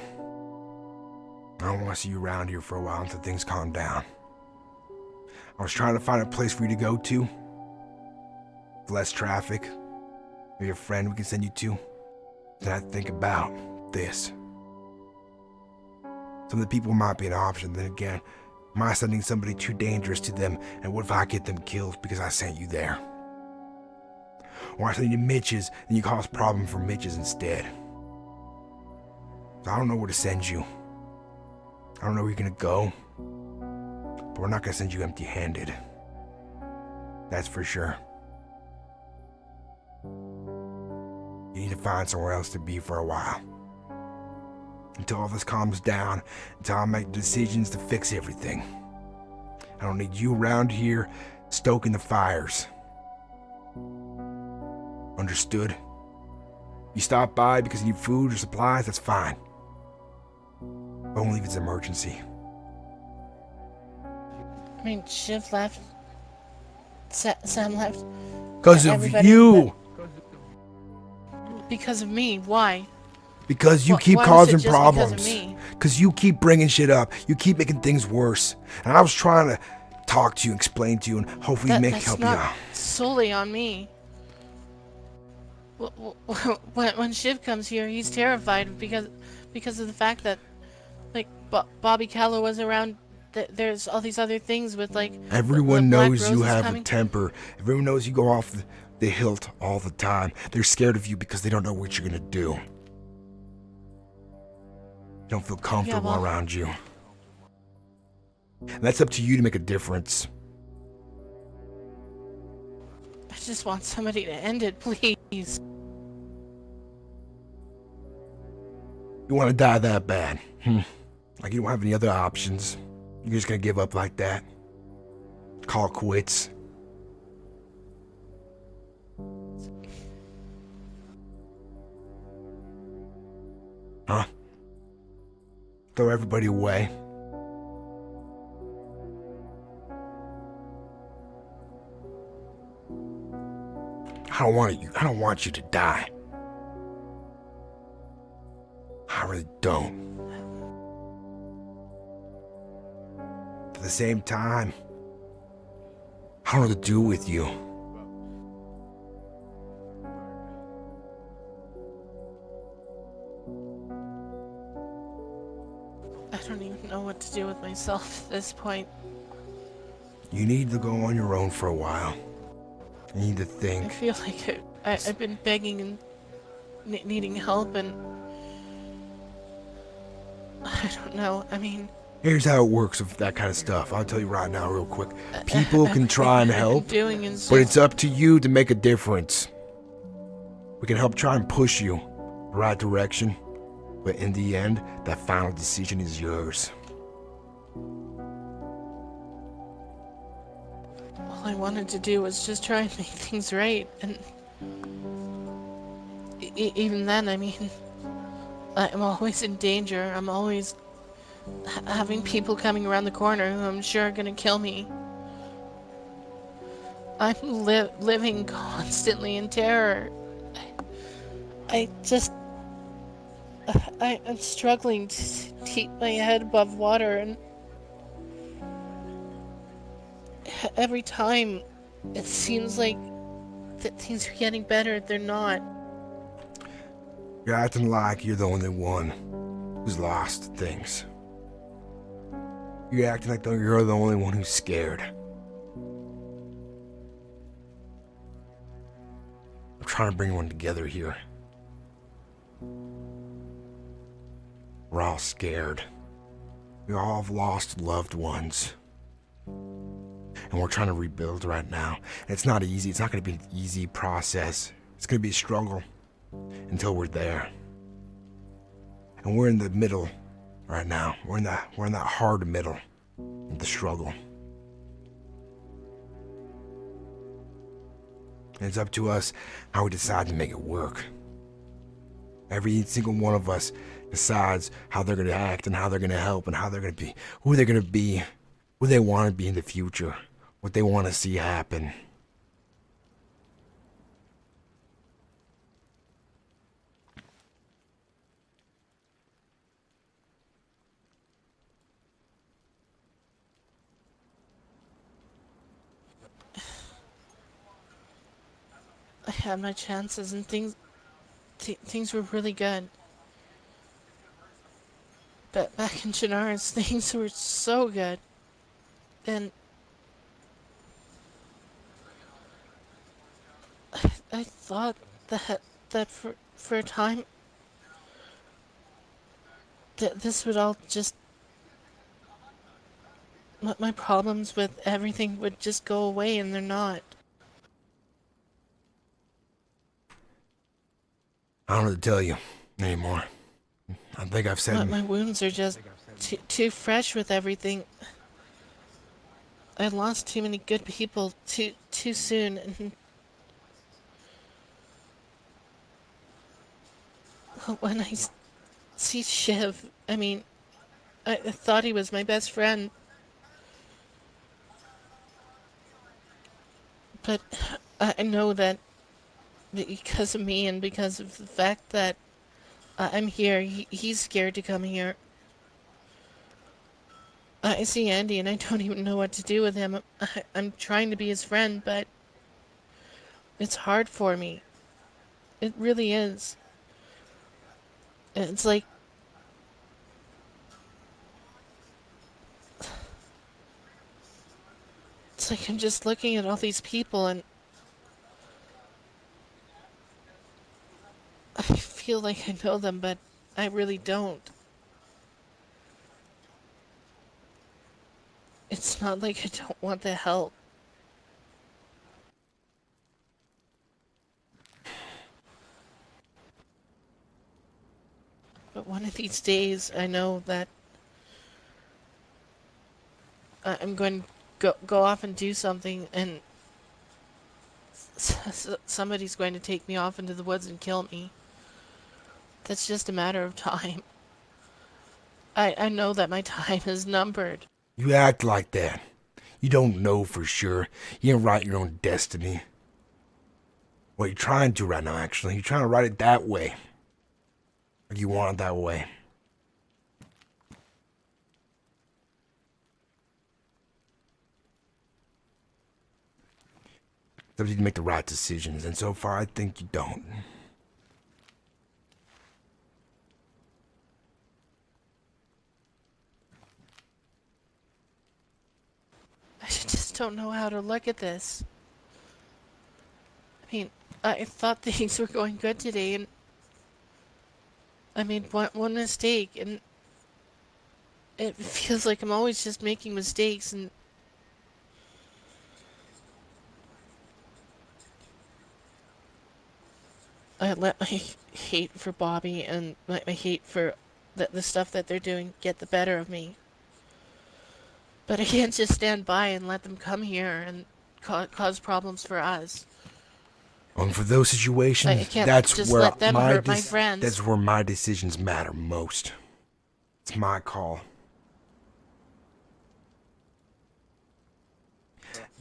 I don't want to see you around here for a while until things calm down. I was trying to find a place for you to go to. With less traffic. Maybe a friend we can send you to. Then I think about this. Some of the people might be an option. Then again, am I sending somebody too dangerous to them? And what if I get them killed because I sent you there? Or I send you to Mitch's and you cause problem for Mitch's instead. So I don't know where to send you. I don't know where you're gonna go. But we're not gonna send you empty-handed. That's for sure. You need to find somewhere else to be for a while. Until all this calms down, until I make decisions to fix everything. I don't need you around here stoking the fires. Understood? You stop by because you need food or supplies, that's fine. But only if it's an emergency. I mean, Shiv left. Sam left. Because of Everybody you! Because of me. Why? Because you keep Why was it causing just because of problems. me? Because you keep bringing shit up. You keep making things worse. And I was trying to talk to you, explain to you, and hopefully That's help you not out. solely on me. When Shiv comes here, he's terrified because of the fact that, like, Bobby Callow was around. There's all these other things with, like, Everyone the Black knows you Roses have coming. a temper. Everyone knows you go off the hilt all the time. They're scared of you because they don't know what you're gonna do. They don't feel comfortable well- around you. And that's up to you to make a difference. I just want somebody to end it, please. You want to die that bad? Like you don't have any other options. You're just gonna give up like that? Call it quits? Huh? Throw everybody away? I don't want you to die. I really don't. At the same time, I don't know what to do with you. I don't even know what to do with myself at this point. You need to go on your own for a while. You need to I think. feel like I've been begging and needing help, and I don't know. I mean, Here's how it works with that kind of stuff. I'll tell you right now real quick. People can try and help, doing is but just, it's up to you to make a difference. We can help try and push you the right direction, but in the end, that final decision is yours. all I wanted to do was just try and make things right, and even then, I mean, I'm always in danger. I'm always having people coming around the corner who I'm sure are gonna kill me. I'm living constantly in terror. I'm struggling to keep my head above water, and every time it seems like that things are getting better, they're not. You're acting like you're the only one who's lost things. You're acting like you're the only one who's scared. I'm trying to bring one together here. We're all scared. We all have lost loved ones. And we're trying to rebuild right now. And it's not easy. It's not going to be an easy process. It's going to be a struggle until we're there. And we're in the middle right now. We're in that hard middle of the struggle. And it's up to us how we decide to make it work. Every single one of us decides how they're going to act and how they're going to help and how they're going to be, who they're going to be, who they want to be in the future, what they want to see happen. I had my chances and things were really good. But back in Chinaris, things were so good. And I thought that for a time that this would all just my problems with everything would just go away, and they're not. I don't know what to tell you anymore. I think I've said... My wounds are just too fresh with everything. I lost too many good people too soon, and when I see Shiv, I mean, I thought he was my best friend. But I know that because of me and because of the fact that I'm here, he's scared to come here. I see Andy and I don't even know what to do with him. I'm trying to be his friend, but it's hard for me. It really is. It's like I'm just looking at all these people and I feel like I know them, but I really don't. It's not like I don't want the help. But one of these days, I know that I'm going to go off and do something, and somebody's going to take me off into the woods and kill me. That's just a matter of time. I know that my time is numbered. You act like that. You don't know for sure. You didn't write your own destiny. Well, you're trying to right now, actually. You're trying to write it that way. Like you want it that way. It's up to you to make the right decisions, and so far I think you don't. I just don't know how to look at this. I mean, I thought things were going good today, and I made one mistake, and it feels like I'm always just making mistakes, and I let my hate for Bobby and my hate for the stuff that they're doing get the better of me. But I can't just stand by and let them come here and cause problems for us. And for those situations, I can't that's just where let them hurt my friends. That's where my decisions matter most. It's my call.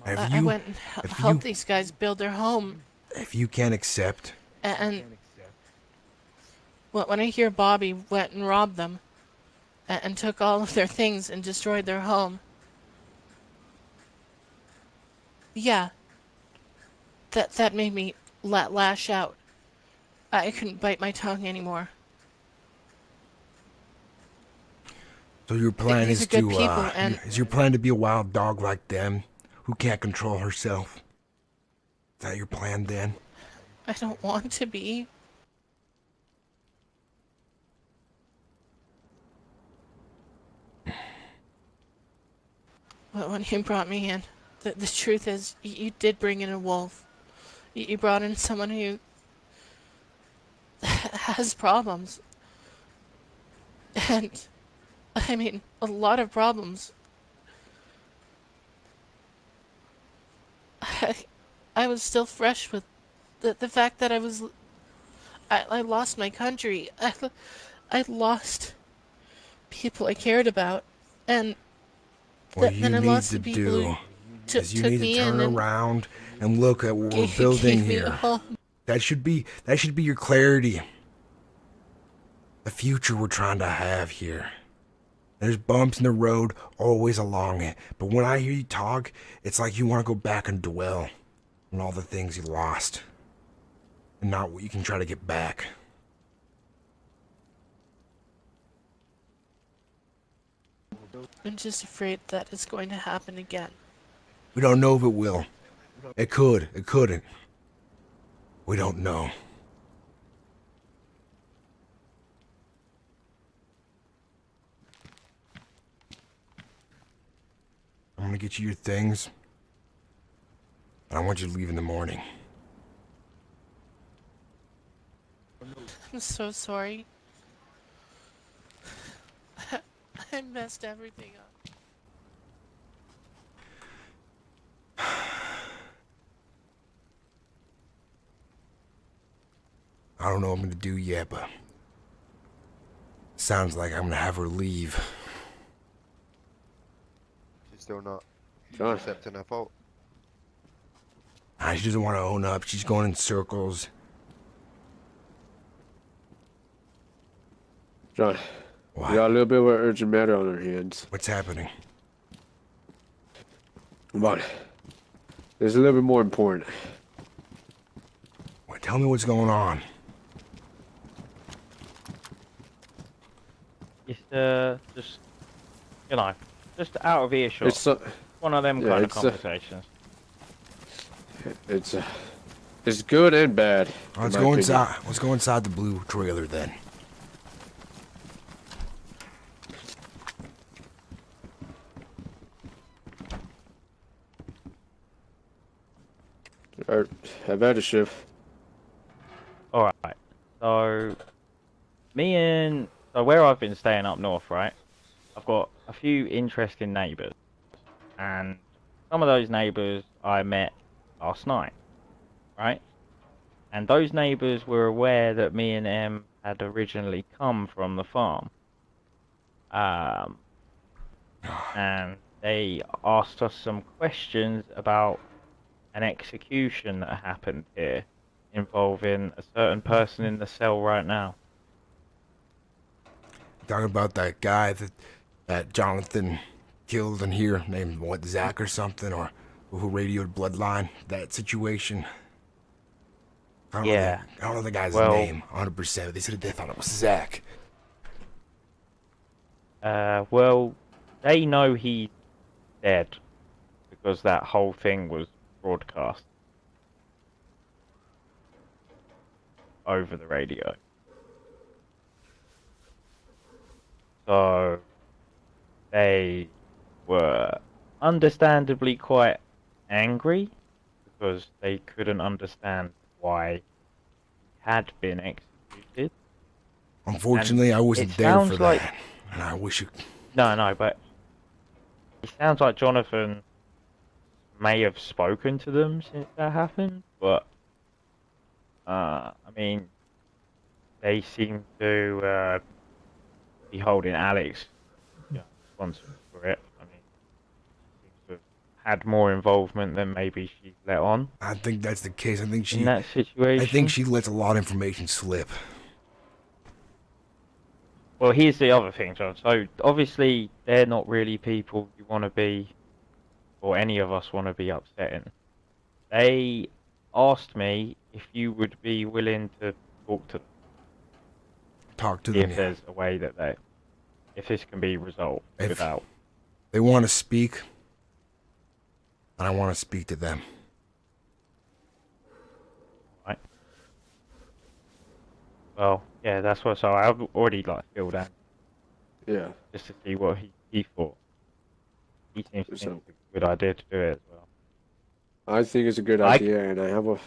I went and helped these guys build their home. If you can't accept... And when I hear Bobby went and robbed them and took all of their things and destroyed their home, yeah, that made me lash out. I couldn't bite my tongue anymore. So your plan These is are good to people, and is your plan to be a wild dog like them, who can't control herself? Is that your plan then? I don't want to be. when you brought me in. The truth is, you did bring in a wolf. You brought in someone who has problems. And, I mean, a lot of problems. I was still fresh with the fact that I lost my country. I lost people I cared about. And What you then I need lost to the people who do is you took need to me turn in and around and look at what we're building gave me a here. home. That should be your clarity. The future we're trying to have here. There's bumps in the road always along it, but when I hear you talk, it's like you want to go back and dwell on all the things you lost, and not what you can try to get back. I'm just afraid that it's going to happen again. We don't know if it will. It could. It couldn't. We don't know. I'm gonna get you your things. And I want you to leave in the morning. I'm so sorry. I messed everything up. I don't know what I'm gonna do yet, but sounds like I'm gonna have her leave. She's still not John. accepting her fault. She doesn't want to own up. She's going in circles. John, What? we got a little bit of an urgent matter on our hands. What's happening? Come on. There's a little bit more important. What? Tell me what's going on. It's just, you know, just out of earshot. It's One of them yeah, kind of it's, conversations. it's good and bad. Let's in my go opinion. inside. Let's go inside the blue trailer then. Alright, I've had a shift. Alright, so where I've been staying up north, right? I've got a few interesting neighbours, and some of those neighbours I met last night, right? And those neighbours were aware that me and them had originally come from the farm. And they asked us some questions about an execution that happened here involving a certain person in the cell right now. Talking about that guy that Jonathan killed in here, named what, Zach or something, or who radioed Bloodline. That situation. I don't know the guy's name 100%. They said they thought it was Zach. Well, they know he's dead because that whole thing was broadcast over the radio. So they were understandably quite angry because they couldn't understand why he had been executed. Unfortunately, I wasn't there for that. And I wish it... No, but it sounds like Jonathan may have spoken to them since that happened, but I mean, they seem to be holding Alex responsible for it. I mean, she seems to have had more involvement than maybe she let on. I think that's the case. I think she... In that situation. I think she lets a lot of information slip. Well, here's the other thing, John. So, obviously, they're not really people you want to be, or any of us want to be upsetting. They asked me if you would be willing to talk to them. Talk to See them. if there's a way that if this can be resolved without. They want to speak, and I want to speak to them. Right. Well, yeah, that's what. So I've already filled out. Yeah. Just to see what he thought. he seems to think So- it's a good idea to do it as well. I think it's a good I- idea, and I have a.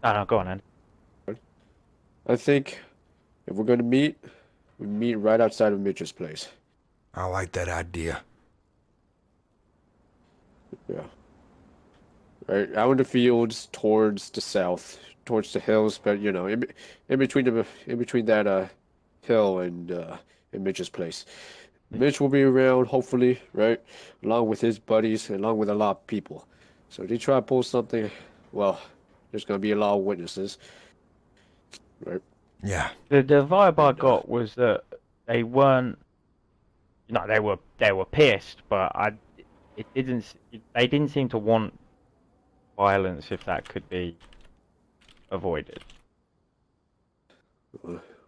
No, go on, Andy. I think if we're gonna meet, we meet right outside of Mitch's place. I like that idea. Yeah. Right out in the fields, towards the south, towards the hills, but you know, in between that hill and Mitch's place. Mitch will be around, hopefully, right, along with his buddies, along with a lot of people. So if they try to pull something, well, there's gonna be a lot of witnesses, right? Yeah. The vibe I And, got was that they weren't. No, they were pissed, but they didn't seem to want violence if that could be avoided.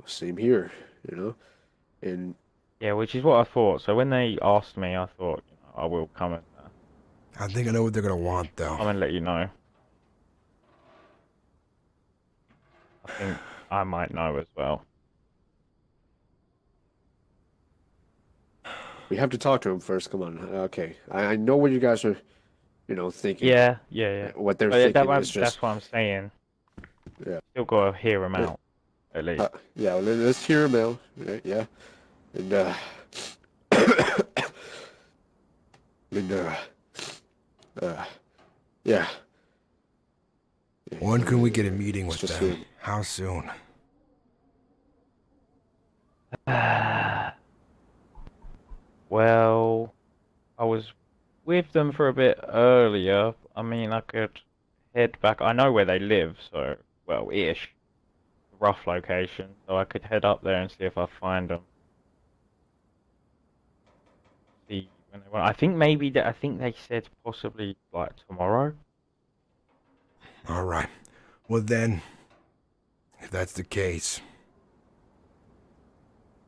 Same here, you know, and Yeah, which is what I thought. So when they asked me, I thought, I will come and I think I know what they're gonna want, though. come and let you know. I think I might know as well. we have to talk to him first. Come on, okay. I know what you guys are, you know, thinking. Yeah. What they're But thinking that's is just what I'm saying. Yeah. Still gotta hear them out, at least. yeah. Well, let's hear him out. Right? Yeah, and and yeah. When can we get a meeting with It's just them? weird. How soon? Well, I was with them for a bit earlier. I mean, I could head back. I know where they live, so, well, ish. Rough location. So I could head up there and see if I find them. See when they want. I think I think they said possibly like tomorrow. All right. Well then, if that's the case,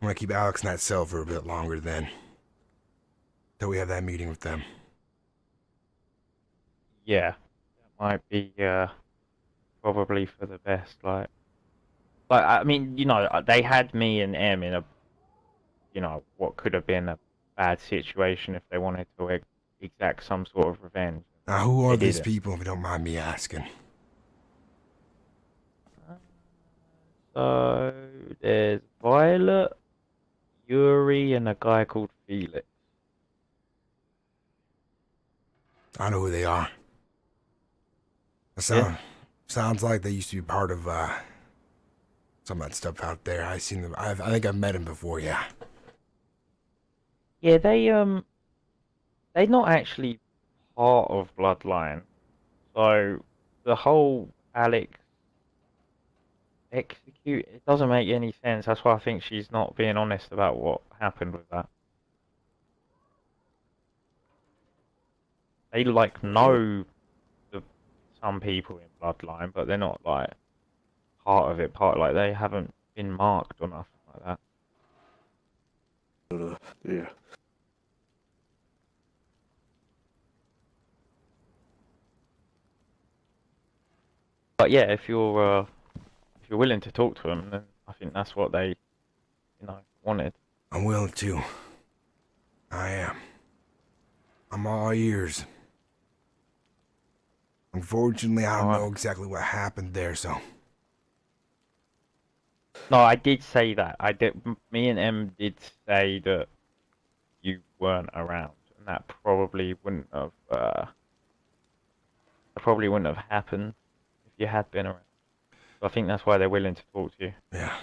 I'm gonna keep Alex in that cell for a bit longer then. Till we have that meeting with them. Yeah, that might be probably for the best. Like I mean, they had me and M in a, what could have been a bad situation if they wanted to exact some sort of revenge. Now, who are They these didn't. people, if you don't mind me asking? So there's Violet, Yuri, and a guy called Felix. I know who they are. Sounds like they used to be part of some of that stuff out there. I seen them. I think I've met them before. Yeah. Yeah, they're not actually part of Bloodline. So the whole Alex execute, it doesn't make any sense. That's why I think she's not being honest about what happened with that. They know some people in Bloodline, but they're not like part of it. Like they haven't been marked or nothing like that. Yeah. But yeah, if you're willing to talk to them, then I think that's what they wanted. I'm willing to. I am. I'm all ears. Unfortunately, I don't Alright. know exactly what happened there, so. No, I did say that. Me and M did say that you weren't around, and that probably wouldn't have happened if you had been around. So I think that's why they're willing to talk to you. Yeah.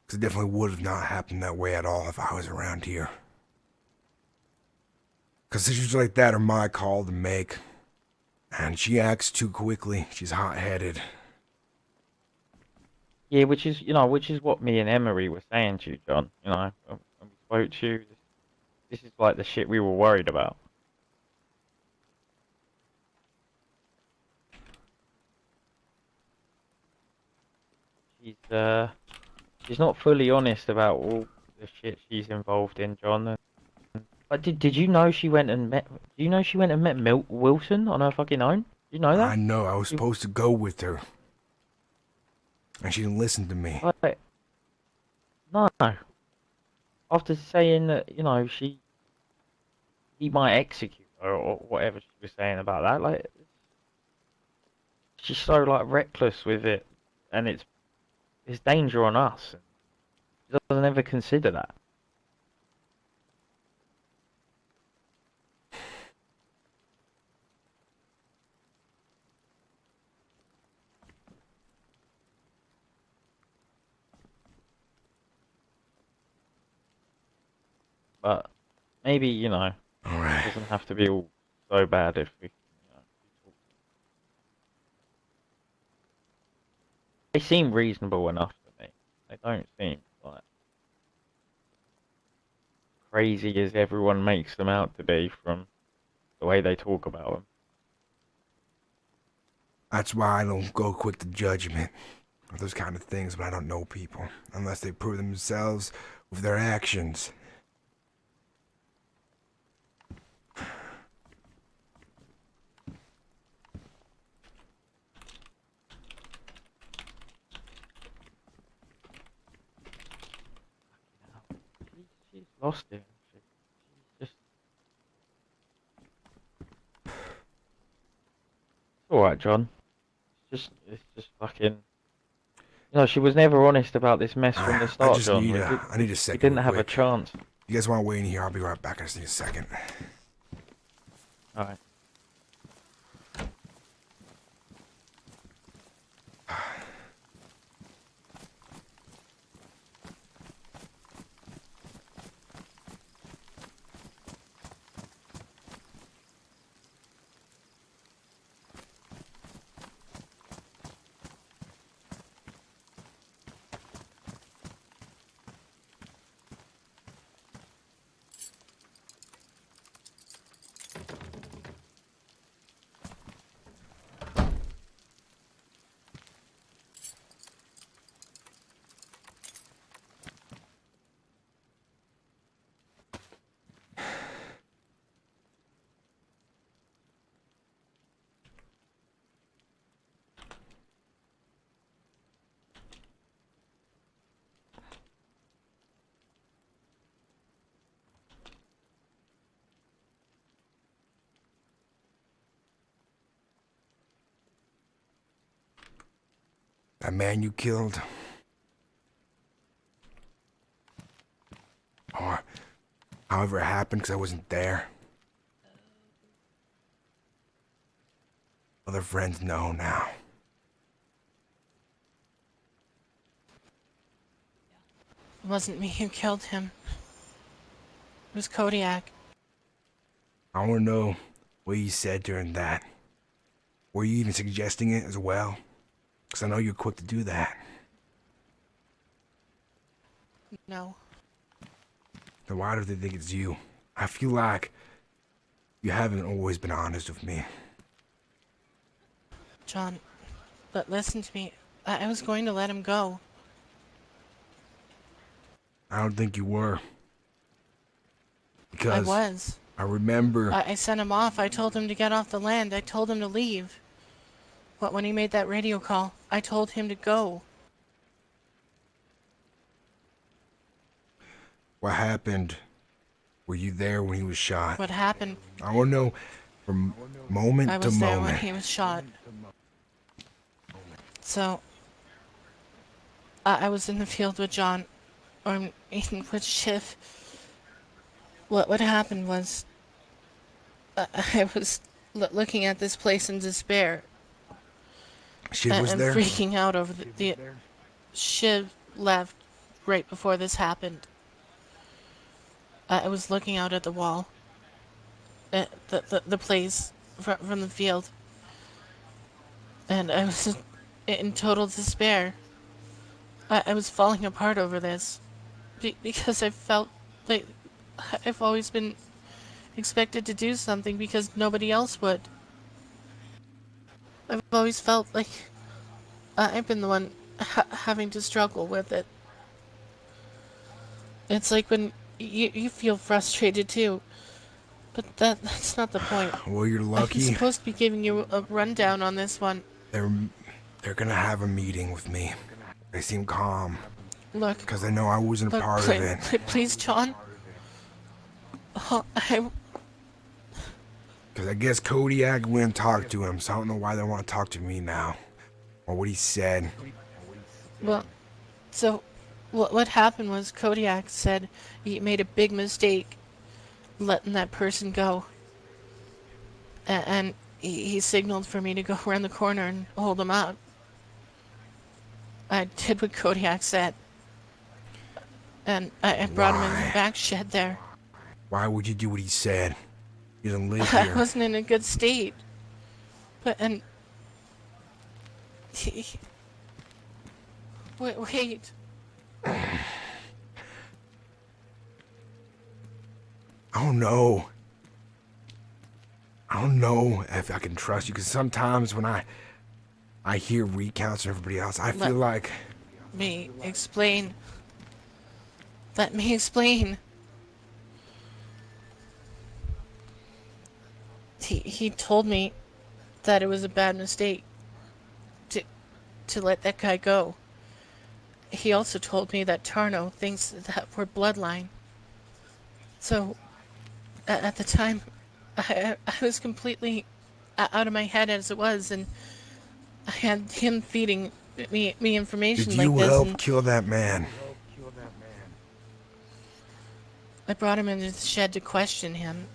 Because it definitely would have not happened that way at all if I was around here. Because decisions like that are my call to make. And she acts too quickly. She's hot-headed. Yeah, which is what me and Emery were saying to you, John. When we spoke to you, this is like the shit we were worried about. She's not fully honest about all the shit she's involved in, John. But did you know she went and met? Do you know she went and met Wilson on her fucking own? Do you know that? I know. I was supposed to go with her. And she didn't listen to me. Like, no. after saying that, you know, he might execute her or whatever she was saying about that, like, she's so like reckless with it, and it's danger on us. She doesn't ever consider that. But maybe, you know, All it right. doesn't have to be all so bad if we, you know, we talk. They seem reasonable enough to me. They don't seem like crazy as everyone makes them out to be from the way they talk about them. That's why I don't go quick to judgment or those kind of things when I don't know people, unless they prove themselves with their actions. She's lost it. She's just. It's alright, John. It's just fucking. You know, she was never honest about this mess from the I start, just John. need We I need a we second. didn't real have a quick. chance. You guys want to wait in here? I'll be right back. I just need a second. Alright. That man you killed, or however it happened, because I wasn't there. Other friends know now. It wasn't me who killed him. It was Kodiak. I want to know what you said during that. Were you even suggesting it as well? Because I know you're quick to do that. No. Then why do they think it's you? I feel like you haven't always been honest with me. John, but listen to me. I was going to let him go. I don't think you were. I Because was. I remember. I sent him off. I told him to get off the land. I told him to leave. But when he made that radio call, I told him to go. What happened? Were you there when he was shot? What happened? I want to know from moment I to was there when moment. he was shot. So, I was in the field with John, or with Shiv. What happened was, I was looking at this place in despair. Shiv was and there? freaking out over the Shiv left right before this happened. I was looking out at the wall, at the place from the field, and I was in total despair. I was falling apart over this, because I felt like I've always been expected to do something because nobody else would. I've always felt like I've been the one having to struggle with it. It's like when you feel frustrated too, but that's not the point. Well, you're I'm lucky. supposed to be giving you a rundown on this one. They're gonna have a meeting with me. They seem calm. Look, because I know I wasn't a look, part of it. please, John. Because I guess Kodiak went and talked to him, so I don't know why they want to talk to me now. Or what he said. Well, so what happened was Kodiak said he made a big mistake letting that person go. And he signaled for me to go around the corner and hold him up. I did what Kodiak said. And I brought him in Why? the back shed there. Why would you do what he said? He doesn't live I here. wasn't in a good state. And wait. I don't know. I don't know if I can trust you, because sometimes when I hear recounts from everybody else, I feel like... Let me explain. Let me explain. He told me that it was a bad mistake to let that guy go. He also told me that Tarno thinks that we're bloodline. So, at the time, I was completely out of my head as it was, and I had him feeding me information Did like you this. help And kill that man? I brought him into the shed to question him.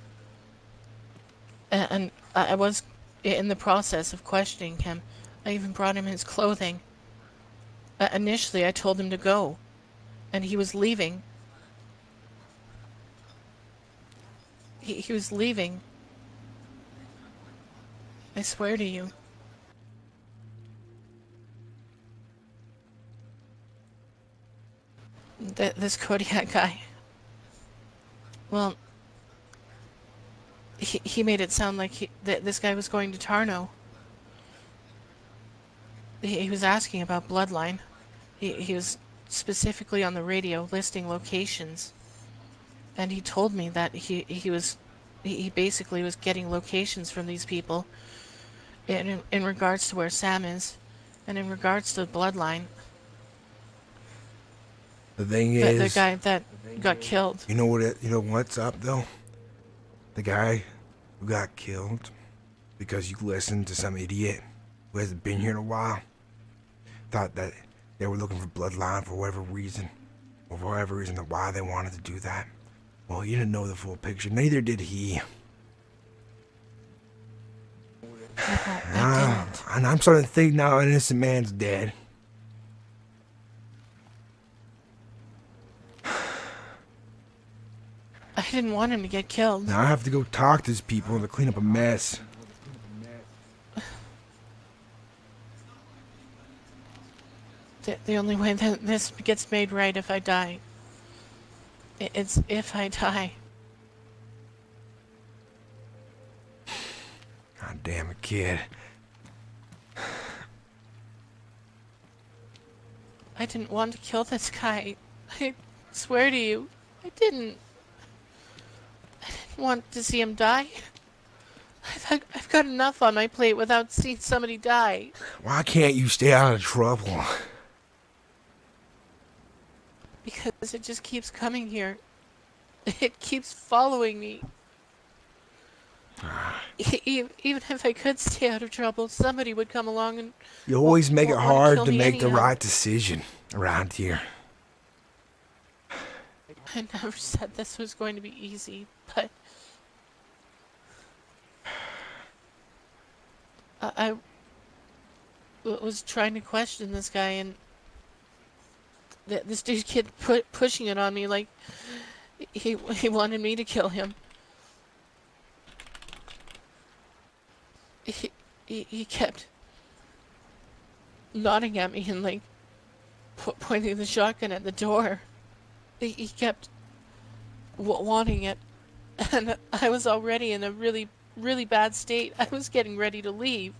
And I was in the process of questioning him. I even brought him his clothing. Initially, I told him to go, and he was leaving. He was leaving. I swear to you. This Kodiak guy. Well, he made it sound like this guy was going to Tarno. He was asking about Bloodline. He was specifically on the radio listing locations. And he told me that he basically was getting locations from these people in regards to where Sam is, and in regards to Bloodline. The thing The is... guy that got killed. You know what? You know what's up, though? The guy who got killed because you listened to some idiot who hasn't been here in a while thought that they were looking for bloodline for whatever reason, or for whatever reason of why they wanted to do that. Well, you didn't know the full picture. Neither did he. I didn't. And I'm starting to think now an innocent man's dead. I didn't want him to get killed. Now I have to go talk to these people to clean up a mess. The only way that this gets made right if I die. It's if I die. God damn it, kid. I didn't want to kill this guy. I swear to you, I didn't. I didn't want to see him die. I've got enough on my plate without seeing somebody die. Why can't you stay out of trouble? Because it just keeps coming here. It keeps following me. Even if I could stay out of trouble, somebody would come along and... You always make it wanna hard kill to me make the anyhow. right decision around here. I never said this was going to be easy, but... I was trying to question this guy, and this dude kept pushing it on me like he wanted me to kill him. He kept nodding at me and like pointing the shotgun at the door. He kept wanting it, and I was already in a really, really bad state. I was getting ready to leave.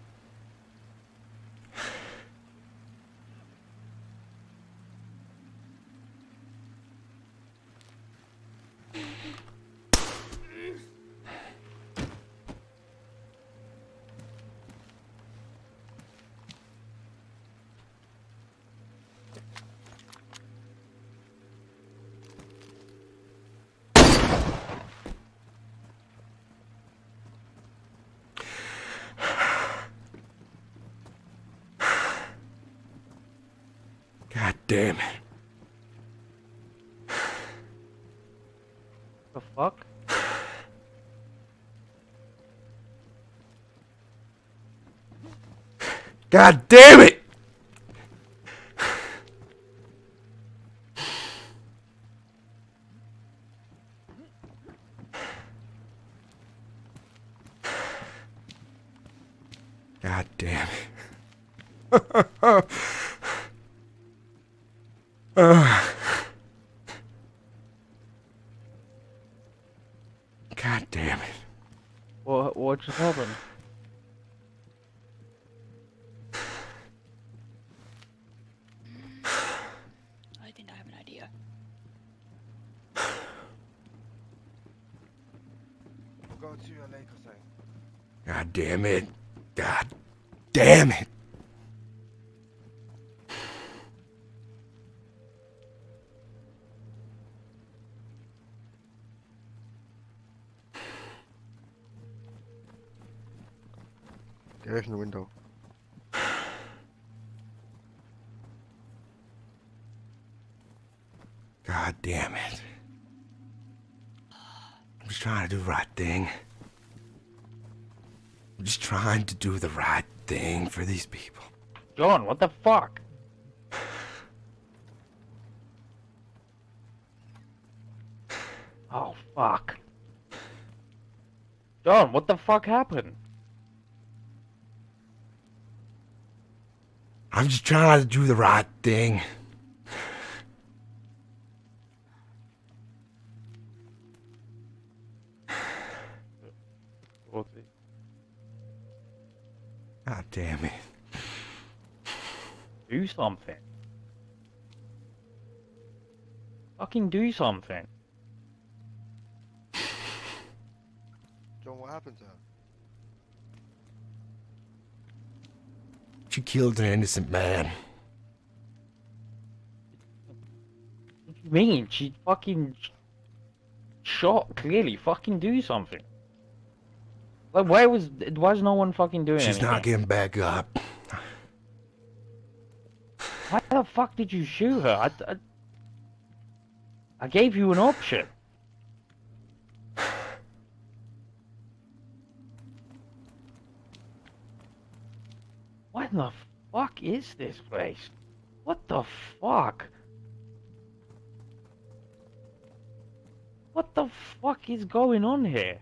damn it. The fuck? God damn it! God damn it. God damn it. What just happened? I think I have an idea. We'll go to your lake or something. God damn it. God damn it. Get away from the window. God damn it. I'm just trying to do the right thing. I'm just trying to do the right thing for these people. John, what the fuck? Oh, fuck. John, what the fuck happened? I'm just trying to do the right thing. God damn it. Do something. Fucking do something. John, what happened to her? She killed an innocent man. What do you mean? She fucking shot, clearly. Fucking do something. Like, why is no one fucking doing She's anything? not getting back up. Why the fuck did you shoot her? I gave you an option. What the fuck is this place? What the fuck? What the fuck is going on here?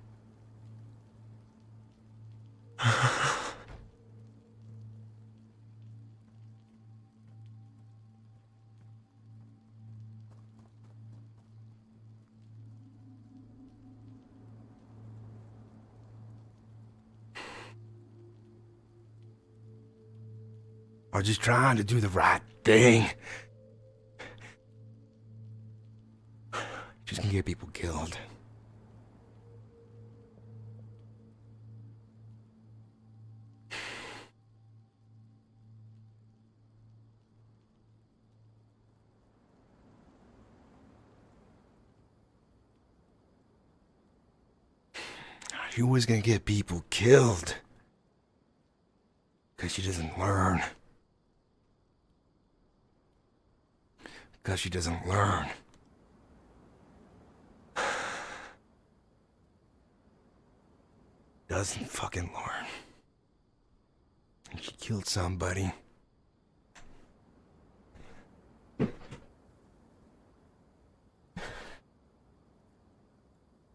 I'm just trying to do the right thing. Just gonna get people killed. She was gonna get people killed. Because she doesn't learn. Because she doesn't learn. Doesn't fucking learn. And she killed somebody.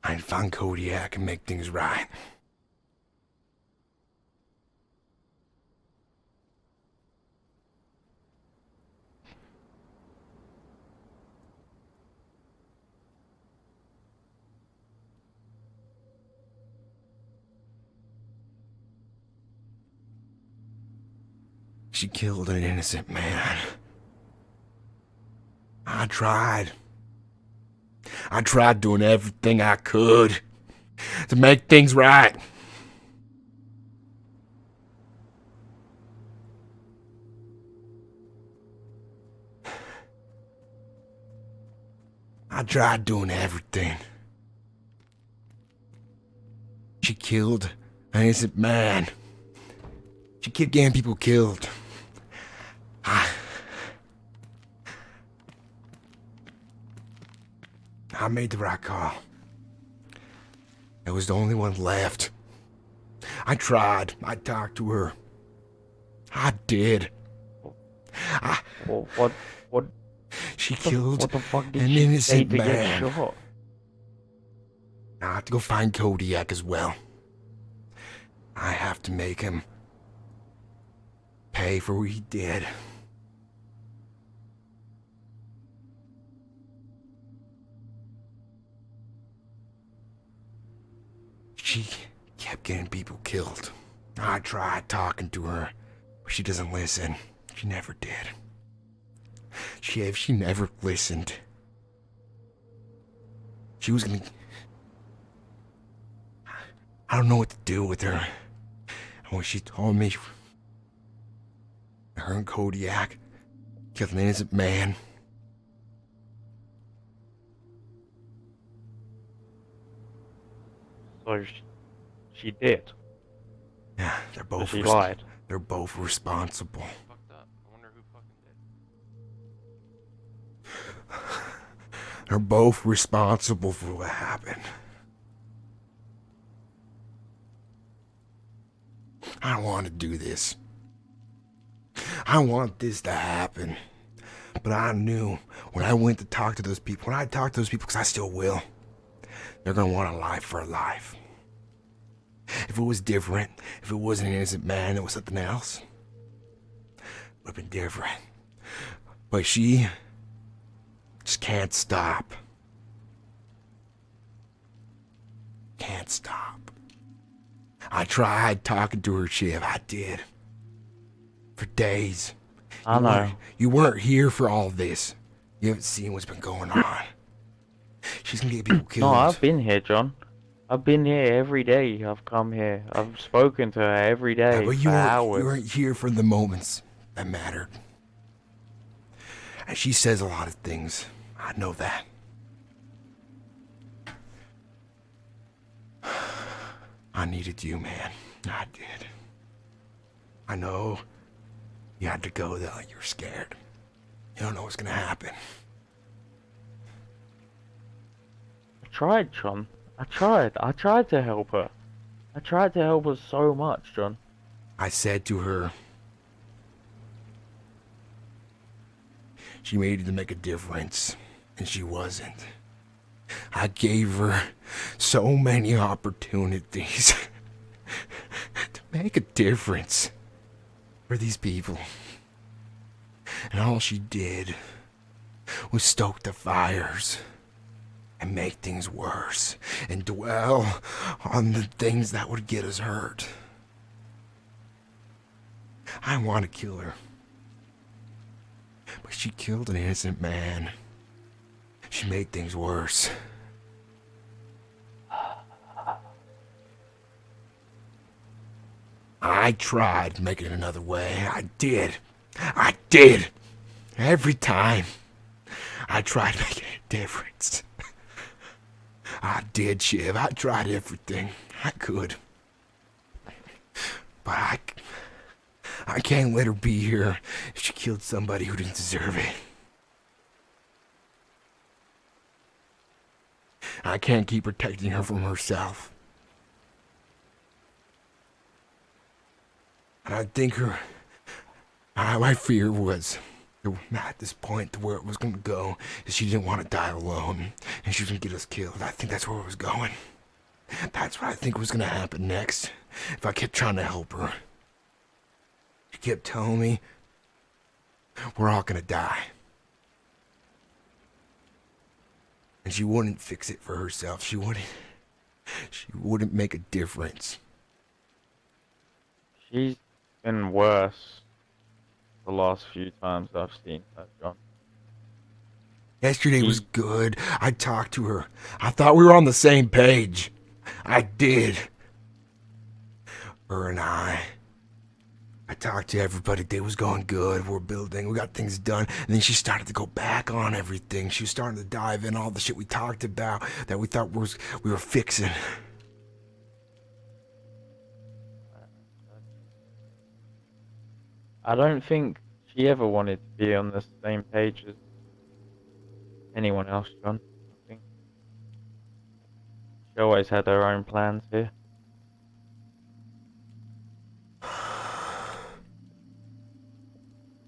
I'd find Kodiak and make things right. She killed an innocent man. I tried. I tried doing everything I could to make things right. I tried doing everything. She killed an innocent man. She kept getting people killed. I made the right call. It was the only one left. I tried. I talked to her. I did. What She killed what the fuck did an she say innocent to man. get shot? I have to go find Kodiak as well. I have to make him pay for what he did. She kept getting people killed. I tried talking to her, but she doesn't listen. She never did. If she never listened, she was gonna... I don't know what to do with her. And when she told me her and Kodiak killed an innocent man, So she did. yeah, they're But both she lied. they're both responsible. Fucked up. I wonder who fucking did. They're both responsible for what happened. I don't want to do this. I want this to happen. But I knew when I went to talk to those people, when I talked to those people, because I still will, they're going to want a life for a life. If it was different, if it wasn't an innocent man, it was something else, it would have been different. But she just can't stop. Can't stop. I tried talking to her, Shiv. I did. For days. I know. You weren't here for all this. You haven't seen what's been going on. She's gonna get people killed. No, I've been here, John. I've been here every day. I've come here. I've spoken to her every day Yeah, but for hours. you weren't here for the moments that mattered. And she says a lot of things. I know that. I needed you, man. I did. I know you had to go though. You're scared. You don't know what's gonna happen. I tried, John. I tried. I tried to help her. I tried to help her so much, John. I said to her, she made it to make a difference, and she wasn't. I gave her so many opportunities to make a difference for these people. And all she did was stoke the fires and make things worse and dwell on the things that would get us hurt. I want to kill her. But she killed an innocent man. She made things worse. I tried making it another way. I did. I did. Every time. I tried making a difference. I did, Shiv. I tried everything I could. But I can't let her be here if she killed somebody who didn't deserve it. I can't keep protecting her from herself. And I think my fear was, at this point, to where it was going to go, is she didn't want to die alone, and she was going to get us killed. I think that's where it was going. That's what I think was going to happen next, if I kept trying to help her. She kept telling me, we're all going to die. And she wouldn't fix it for herself. She wouldn't make a difference. She's been worse the last few times I've seen her, John. Yesterday was good. I talked to her. I thought we were on the same page. I did. Her and I talked to everybody. Day was going good. We're building. We got things done. And then she started to go back on everything. She was starting to dive in all the shit we talked about that we thought we were fixing. I don't think she ever wanted to be on the same page as anyone else, John. I think She always had her own plans here.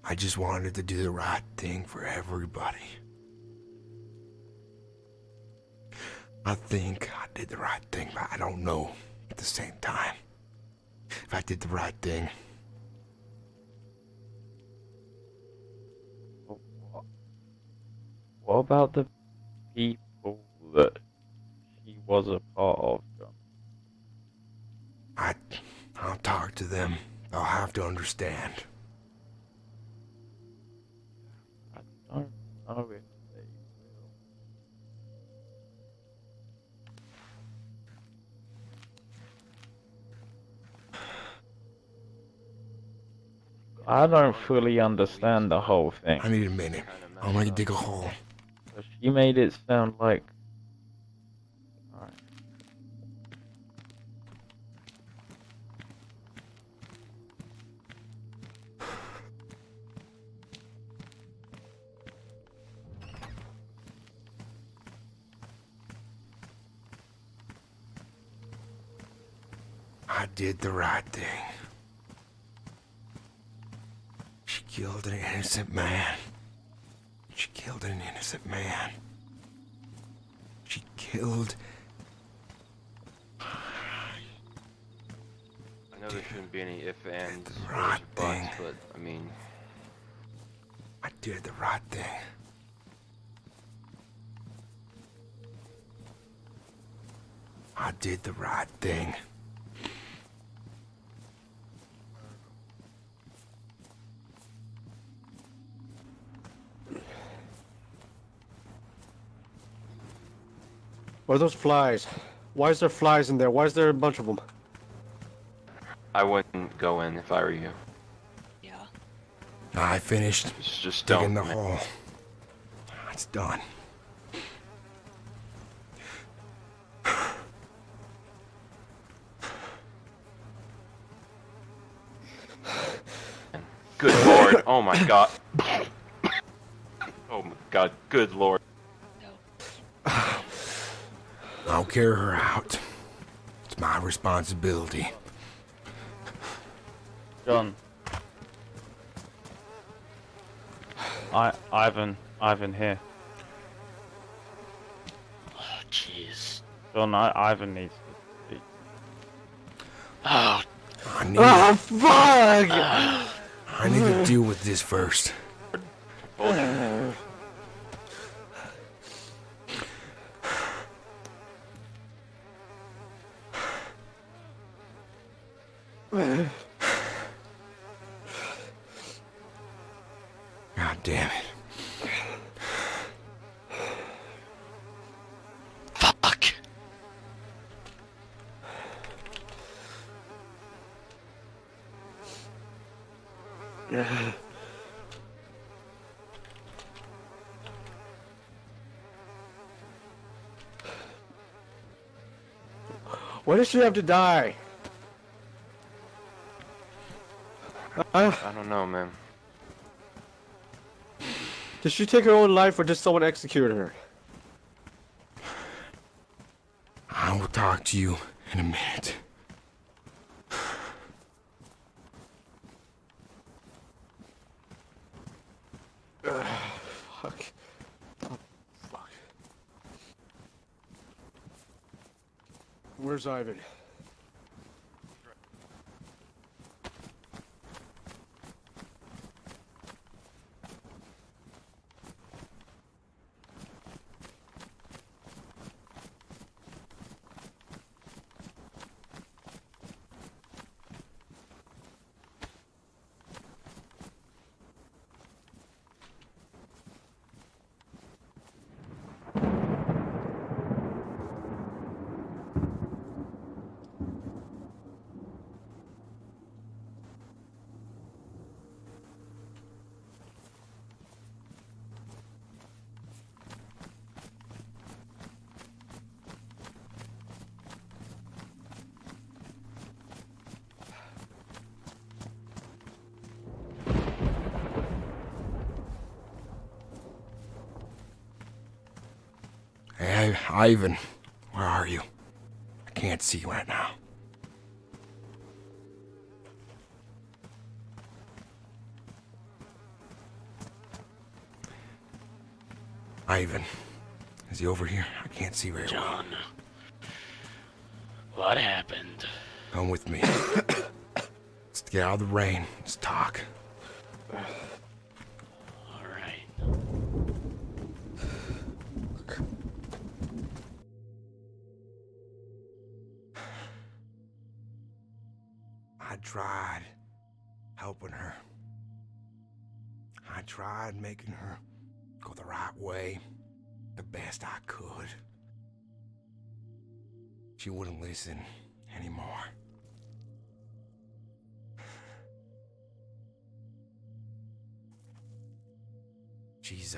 I just wanted to do the right thing for everybody. I think I did the right thing, but I don't know at the same time if I did the right thing. What about the people that she was a part of, John? I'll talk to them. They'll have to understand. I don't know if they will. I don't fully understand the whole thing. I need a minute. I'm gonna dig a hole. So she made it sound like... Alright. I did the right thing. She killed an innocent man. She killed an innocent man. She killed... I know there shouldn't be any ifs, ands, the or right buts, thing. but I mean, I did the right thing. I did the right thing. What are those flies? Why is there flies in there? Why is there a bunch of them? I wouldn't go in if I were you. Yeah. I finished Just digging don't. the man. hole. It's done. Good lord! Oh my god! Oh my god! Good lord! No. I'll carry her out. It's my responsibility. John. Ivan here. Oh, jeez. John, Ivan needs to speak. Oh, I fuck! need to deal with this first. Told you. God damn it. fuck. Why does she have to die? I don't know, man. Did she take her own life or did someone execute her? I will talk to you in a minute. Fuck. Oh, fuck. Where's Ivan? Hey, Ivan, where are you? can't see right now. Ivan, is he over here? I can't see very well. John, what happened? Come with me. Let's get out of the rain. Let's talk. All right. I tried helping her. I tried making her go the right way, the best I could. She wouldn't listen anymore. She's,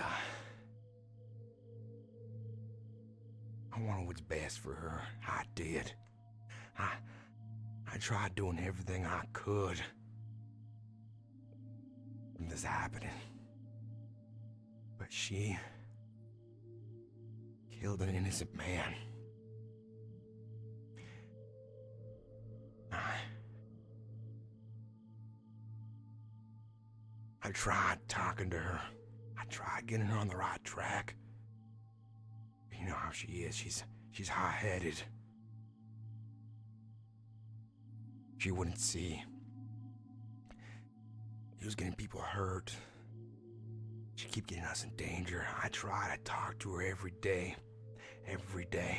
I wanted what's best for her. I did. I tried doing everything I could. And this happening. But she killed an innocent man. I tried talking to her. I tried getting her on the right track. You know how she is. She's high-headed. She wouldn't see. She was getting people hurt. She kept getting us in danger. I tried. I talked to her every day. Every day.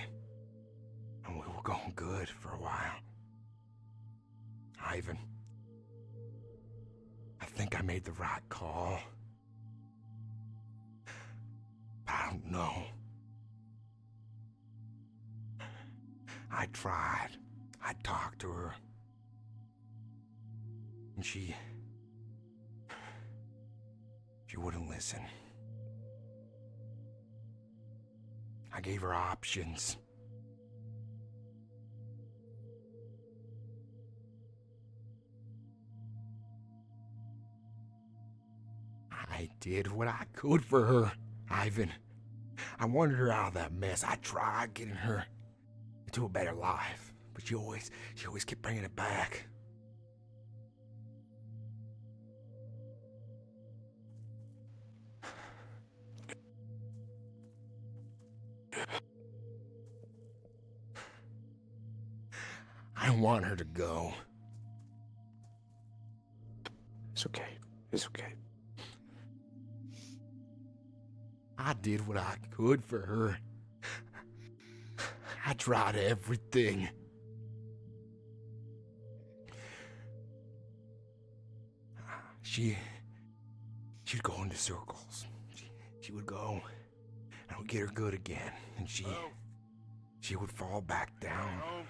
And we were going good for a while. Ivan, I think I made the right call. But I don't know. I tried. I talked to her. And she wouldn't listen. I gave her options. I did what I could for her, Ivan. I wanted her out of that mess. I tried getting her into a better life, but she always kept bringing it back. I don't want her to go. It's okay. It's okay. I did what I could for her. I tried everything. She'd go into circles. She would go, and I would get her good again, and she would fall back down.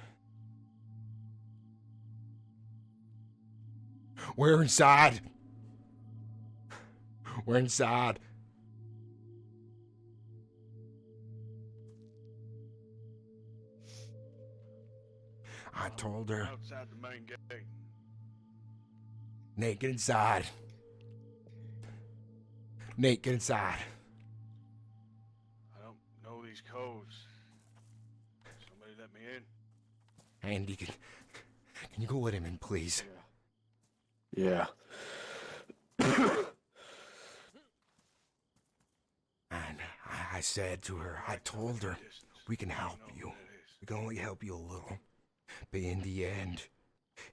We're inside. We're inside. I told her. Outside the main gate. Nate, get inside. Nate, get inside. I don't know these codes. Somebody let me in. Andy, can you go let him in, please? Yeah. And I said to her, I told her, we can help you. We can only help you a little. But in the end,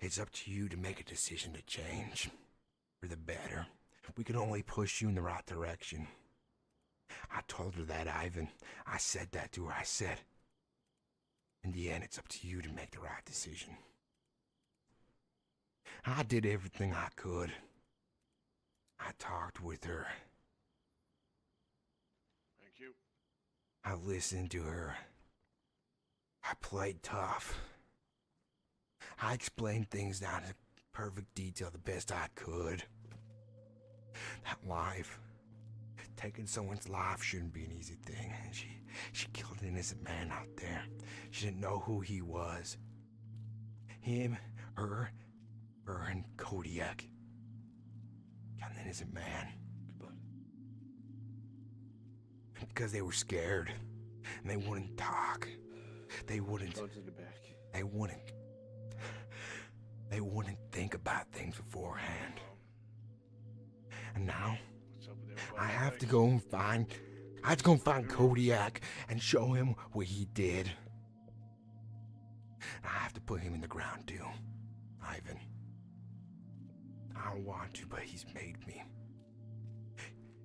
it's up to you to make a decision to change. For the better. We can only push you in the right direction. I told her that, Ivan. I said that to her. I said, in the end, it's up to you to make the right decision. I did everything I could. I talked with her. Thank you. I listened to her. I played tough. I explained things down to perfect detail the best I could. That life, taking someone's life shouldn't be an easy thing. She killed an innocent man out there. She didn't know who he was. Him, her, and Kodiak. Killed an innocent man. Because they were scared. And they wouldn't talk. They wouldn't. Go to the back. They wouldn't think about things beforehand. And now, What's up with I everybody's have to face? go and find Kodiak and show him what he did. I have to put him in the ground too, Ivan. I don't want to, but he's made me.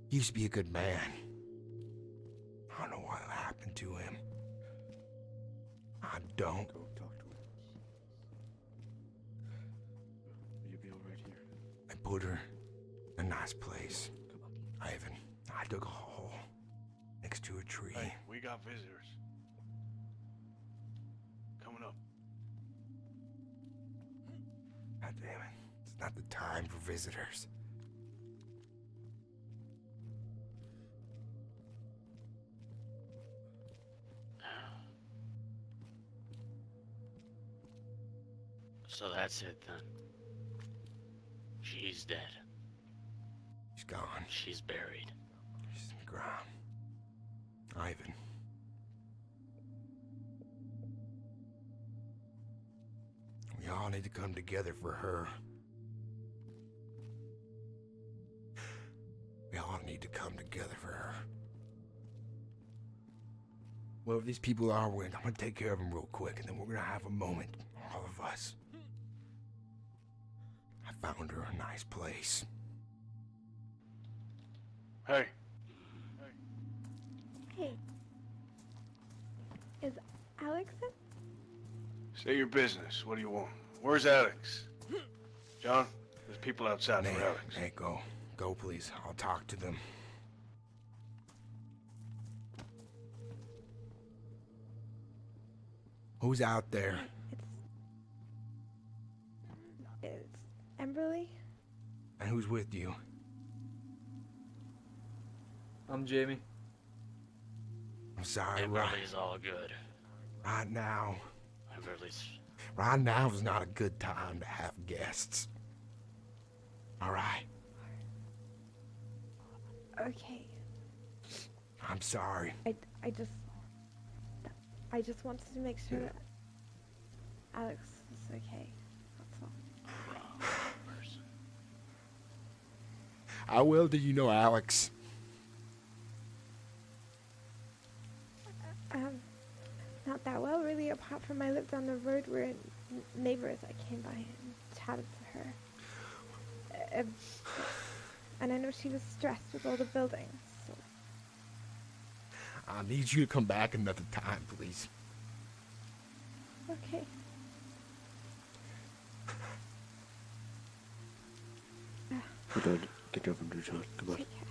He used to be a good man. I don't know what happened to him. I don't. Go talk to him. Will you be alright here? I put her in a nice place. Ivan, I dug a hole next to a tree. Hey, we got visitors. Coming up. God damn it. It's not the time for visitors. So that's it then. She's dead. She's gone. She's buried. She's in the ground. Ivan. We all need to come together for her. We all need to come together for her. Whoever these people are, I'm gonna take care of them real quick, and then we're gonna have a moment, all of us. I found her a nice place. Hey, Hey. Is Alex in? say your business. What do you want? Where's Alex? John, there's people outside for Alex. Nate, go. Go, please. I'll talk to them. Who's out there? It's Emberly? And who's with you? I'm Jamie. I'm sorry, right Everybody's all good. now. Everybody's... Right now is not a good time to have guests. Alright? Okay. I'm sorry. I just wanted to make sure that Alex was okay. That's all. Wrong person. How well do you know Alex? Not that well, really, apart from I lived down the road where neighbors I came by and chatted to her. And I know she was stressed with all the buildings, so... I need you to come back another time, please. Okay. Hold on. Get over to John. Come on. Take care.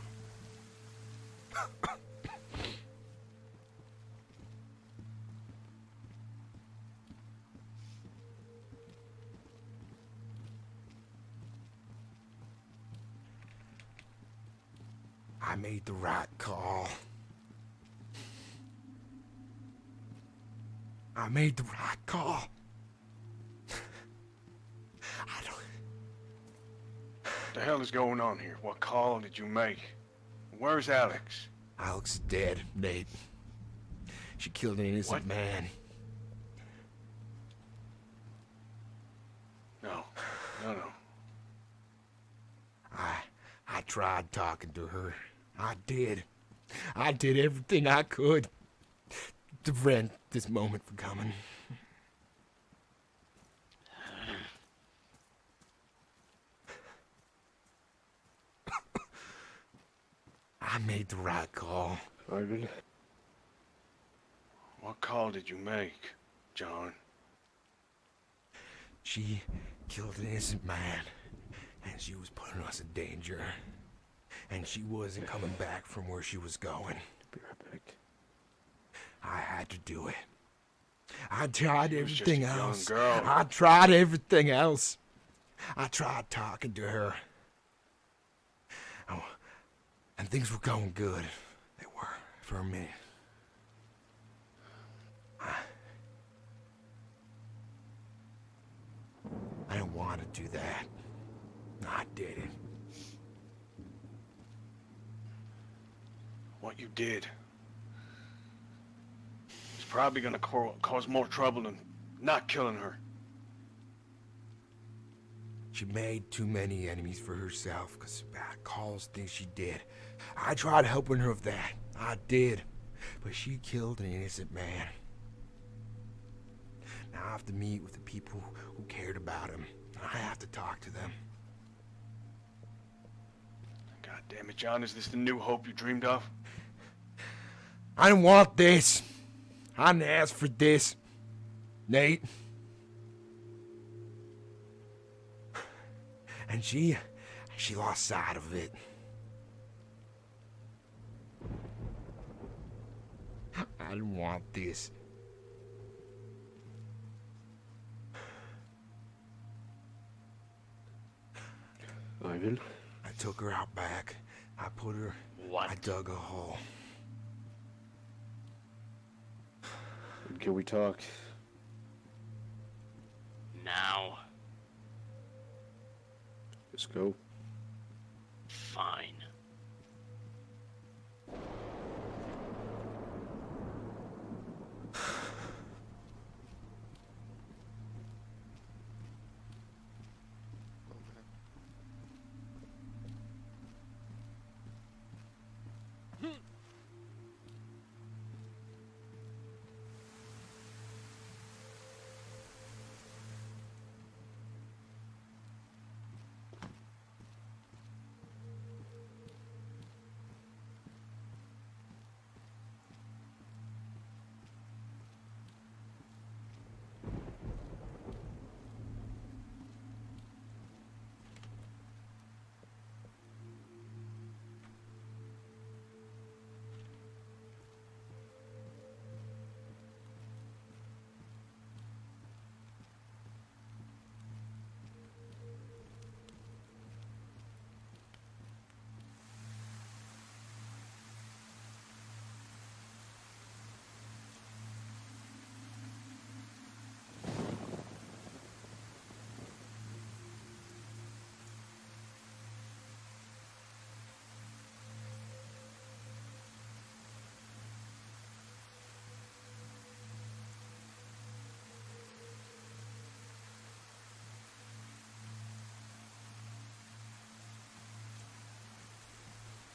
I made the right call. I made the right call. I don't... What the hell is going on here? What call did you make? Where's Alex? Alex is dead, Nate. She killed an innocent What? man. No. I tried talking to her. I did. I did everything I could to prevent this moment from coming. I made the right call. Ivan. What call did you make, John? She killed an innocent man, and she was putting us in danger. And she wasn't coming back from where she was going. Be right back. I had to do it. I tried She was just everything a young else. girl. I tried everything else. I tried talking to her. Oh, and things were going good. They were, for a minute. I didn't want to do that. I did it. What you did is probably gonna cause more trouble than not killing her. She made too many enemies for herself because of bad calls, things she did. I tried helping her with that. I did. But she killed an innocent man. Now I have to meet with the people who cared about him. I have to talk to them. God damn it, John, is this the new hope you dreamed of? I didn't want this. I didn't ask for this, Nate. And she lost sight of it. I didn't want this. Ivan? I took her out back. I put her... What? I dug a hole. Can we talk? Now. Let's go. Fine.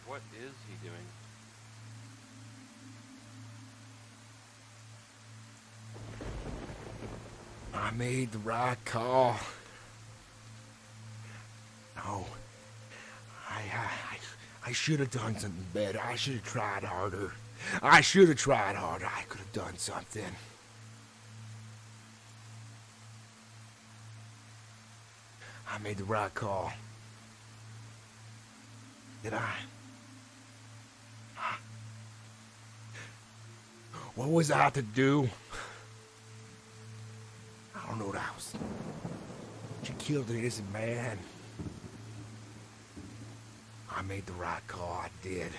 What is he doing? I made the right call. No. I should have done something better. I should have tried harder. I should have tried harder. I could have done something. I made the right call. Did I? What was I to do? I don't know what I was. She killed an innocent man. I made the right call. I did.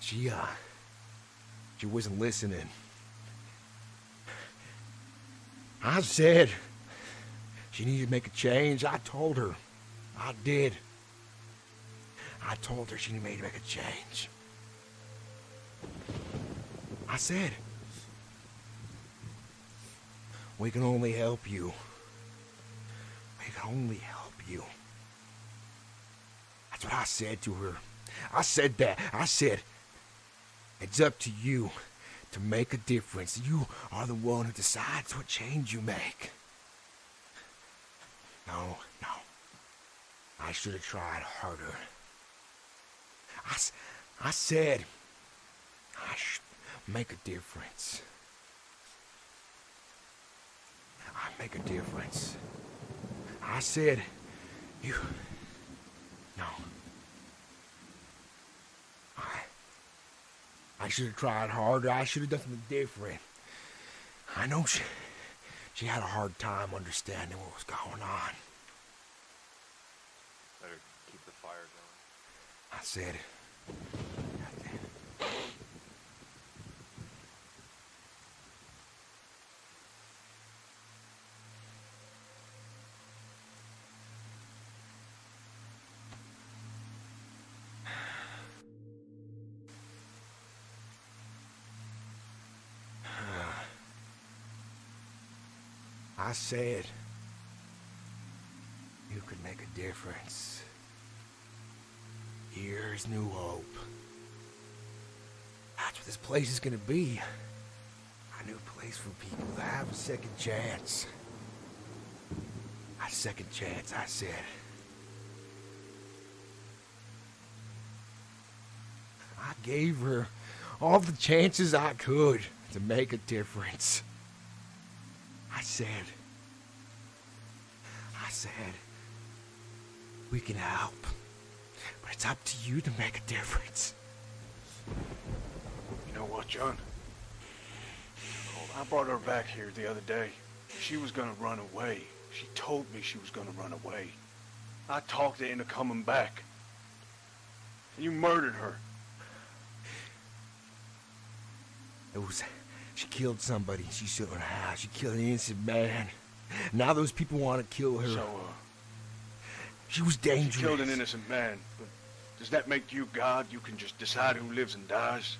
She wasn't listening. I said she needed to make a change. I told her. I did. I told her she needed to make a change. I said, we can only help you. We can only help you. That's what I said to her. I said that. I said, it's up to you to make a difference. You are the one who decides what change you make. No. I should have tried harder. I said, I should make a difference. I make a difference. I said, no. I should have tried harder. I should have done something different. I know she had a hard time understanding what was going on. Better keep the fire going. I said, I said you could make a difference. Here's new hope. That's what this place is gonna be. A new place for people to have a second chance. A second chance, I said. I gave her all the chances I could to make a difference. I said, we can help, but it's up to you to make a difference. You know what, John? I brought her back here the other day. She was gonna run away. She told me she was gonna run away. I talked her into coming back. And you murdered her. She killed somebody. She shouldn't have. She killed an innocent man. Now those people want to kill her. So, she was dangerous. She killed an innocent man, but does that make you God? You can just decide who lives and dies?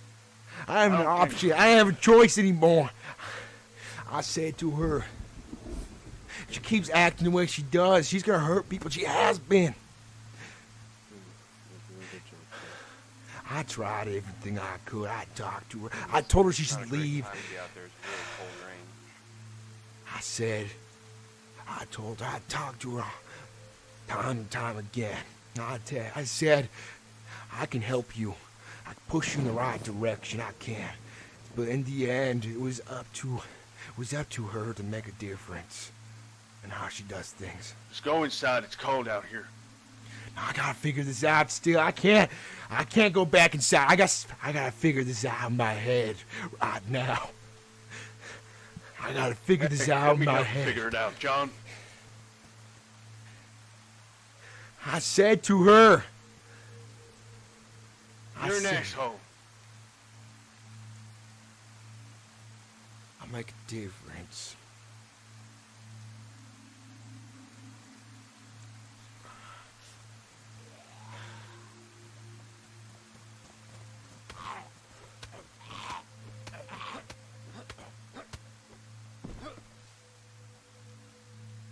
I have an option. I have a choice anymore. I said to her, she keeps acting the way she does. She's gonna hurt people. She has been. I tried everything I could. I talked to her. I told her she should leave. I told her, I talked to her time and time again. I said, I can help you. I can push you in the right direction. I can. But in the end, it was up to her to make a difference in how she does things. Just go inside. It's cold out here. I gotta figure this out still. I can't go back inside. I gotta figure this out in my head right now. I gotta figure this out in my head. Figure it out, John. I said to her. You're an asshole. I'll make a difference.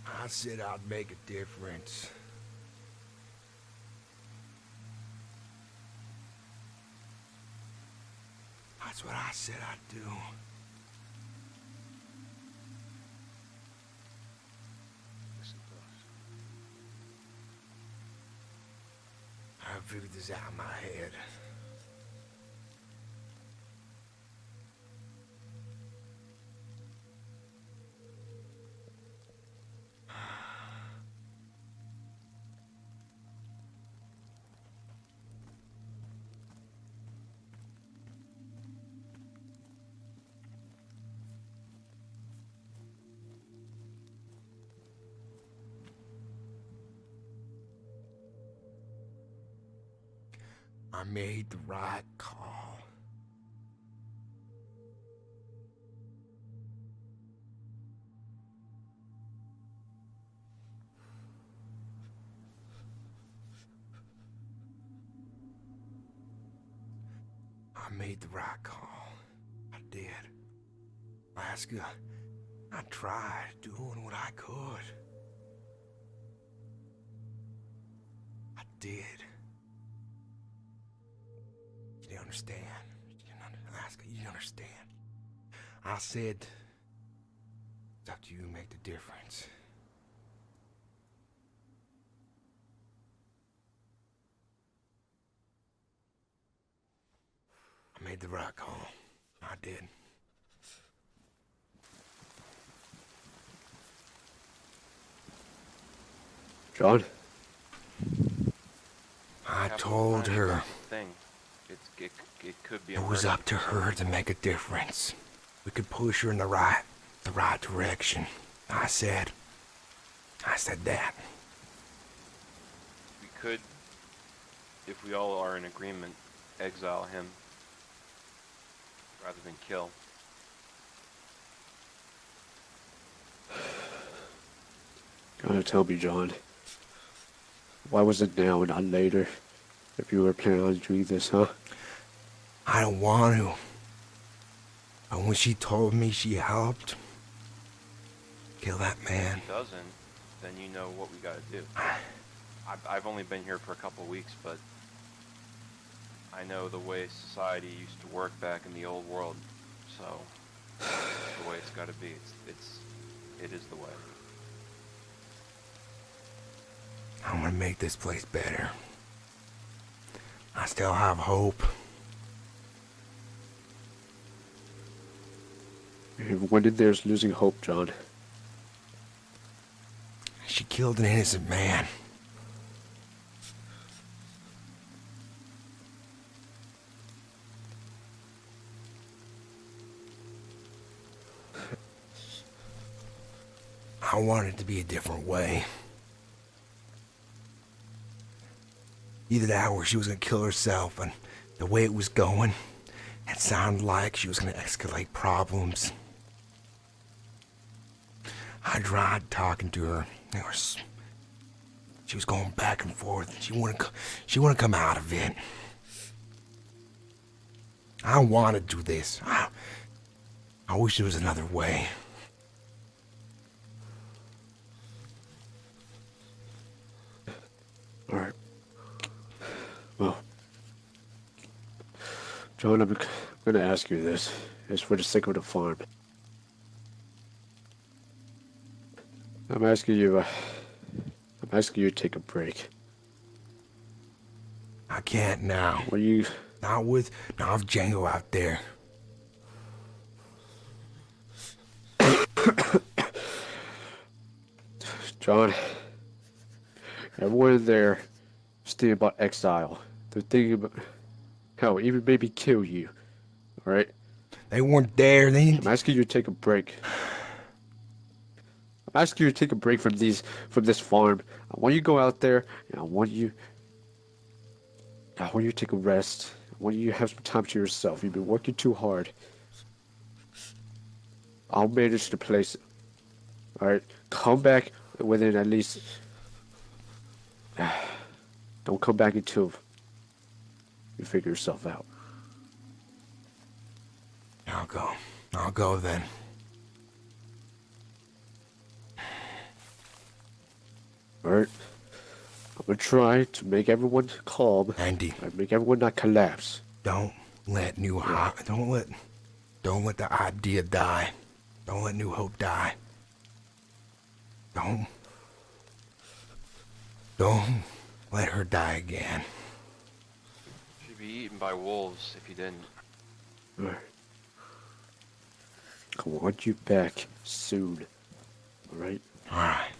I said I'd make a difference. That's what I said I'd do. I figured this out in my head. I made the right call. I made the right call. I did. Alaska, I tried doing what I could. I did. You didn't understand. Alaska, you didn't understand. I said, it's up to you to make the difference. I made the right call. I did. John? I told her It could be it was up to her to make a difference. We could push her in the right direction. I said that. We could, if we all are in agreement, exile him rather than kill. Gotta tell me, John. Why was it now and not later? If you were planning on doing this, huh? I don't want to. But when she told me she helped, kill that man. If he doesn't, then you know what we gotta do. I've only been here for a couple weeks, but I know the way society used to work back in the old world, so it's the way it's gotta be. It is the way. I'm gonna make this place better. I still have hope. Everyone in there is losing hope, John. She killed an innocent man. I wanted it to be a different way. Either that or she was gonna kill herself, and the way it was going, it sounded like she was gonna escalate problems. I tried talking to her. She was going back and forth. She wouldn't come out of it. I want to do this. I wish there was another way. All right. Well, John, I'm gonna ask you this. It's for the sake of the farm. I'm asking you to take a break. I can't now. What you? Not with Django out there. John, everyone in there is thinking about exile. They're thinking about hell, even maybe kill you. All right? They weren't there. I'm asking you to take a break. I'm asking you to take a break from this farm. I want you to go out there, and I want you to take a rest. I want you to have some time to yourself. You've been working too hard. I'll manage the place. All right? Come back within at least. Don't come back until you figure yourself out. I'll go then. Alright. I'm gonna try to make everyone calm. Andy. Make everyone not collapse. Don't let don't let the idea die. Don't let New Hope die. Don't let her die again. She'd be eaten by wolves if you didn't. Alright. I want you back soon. Alright? Alright.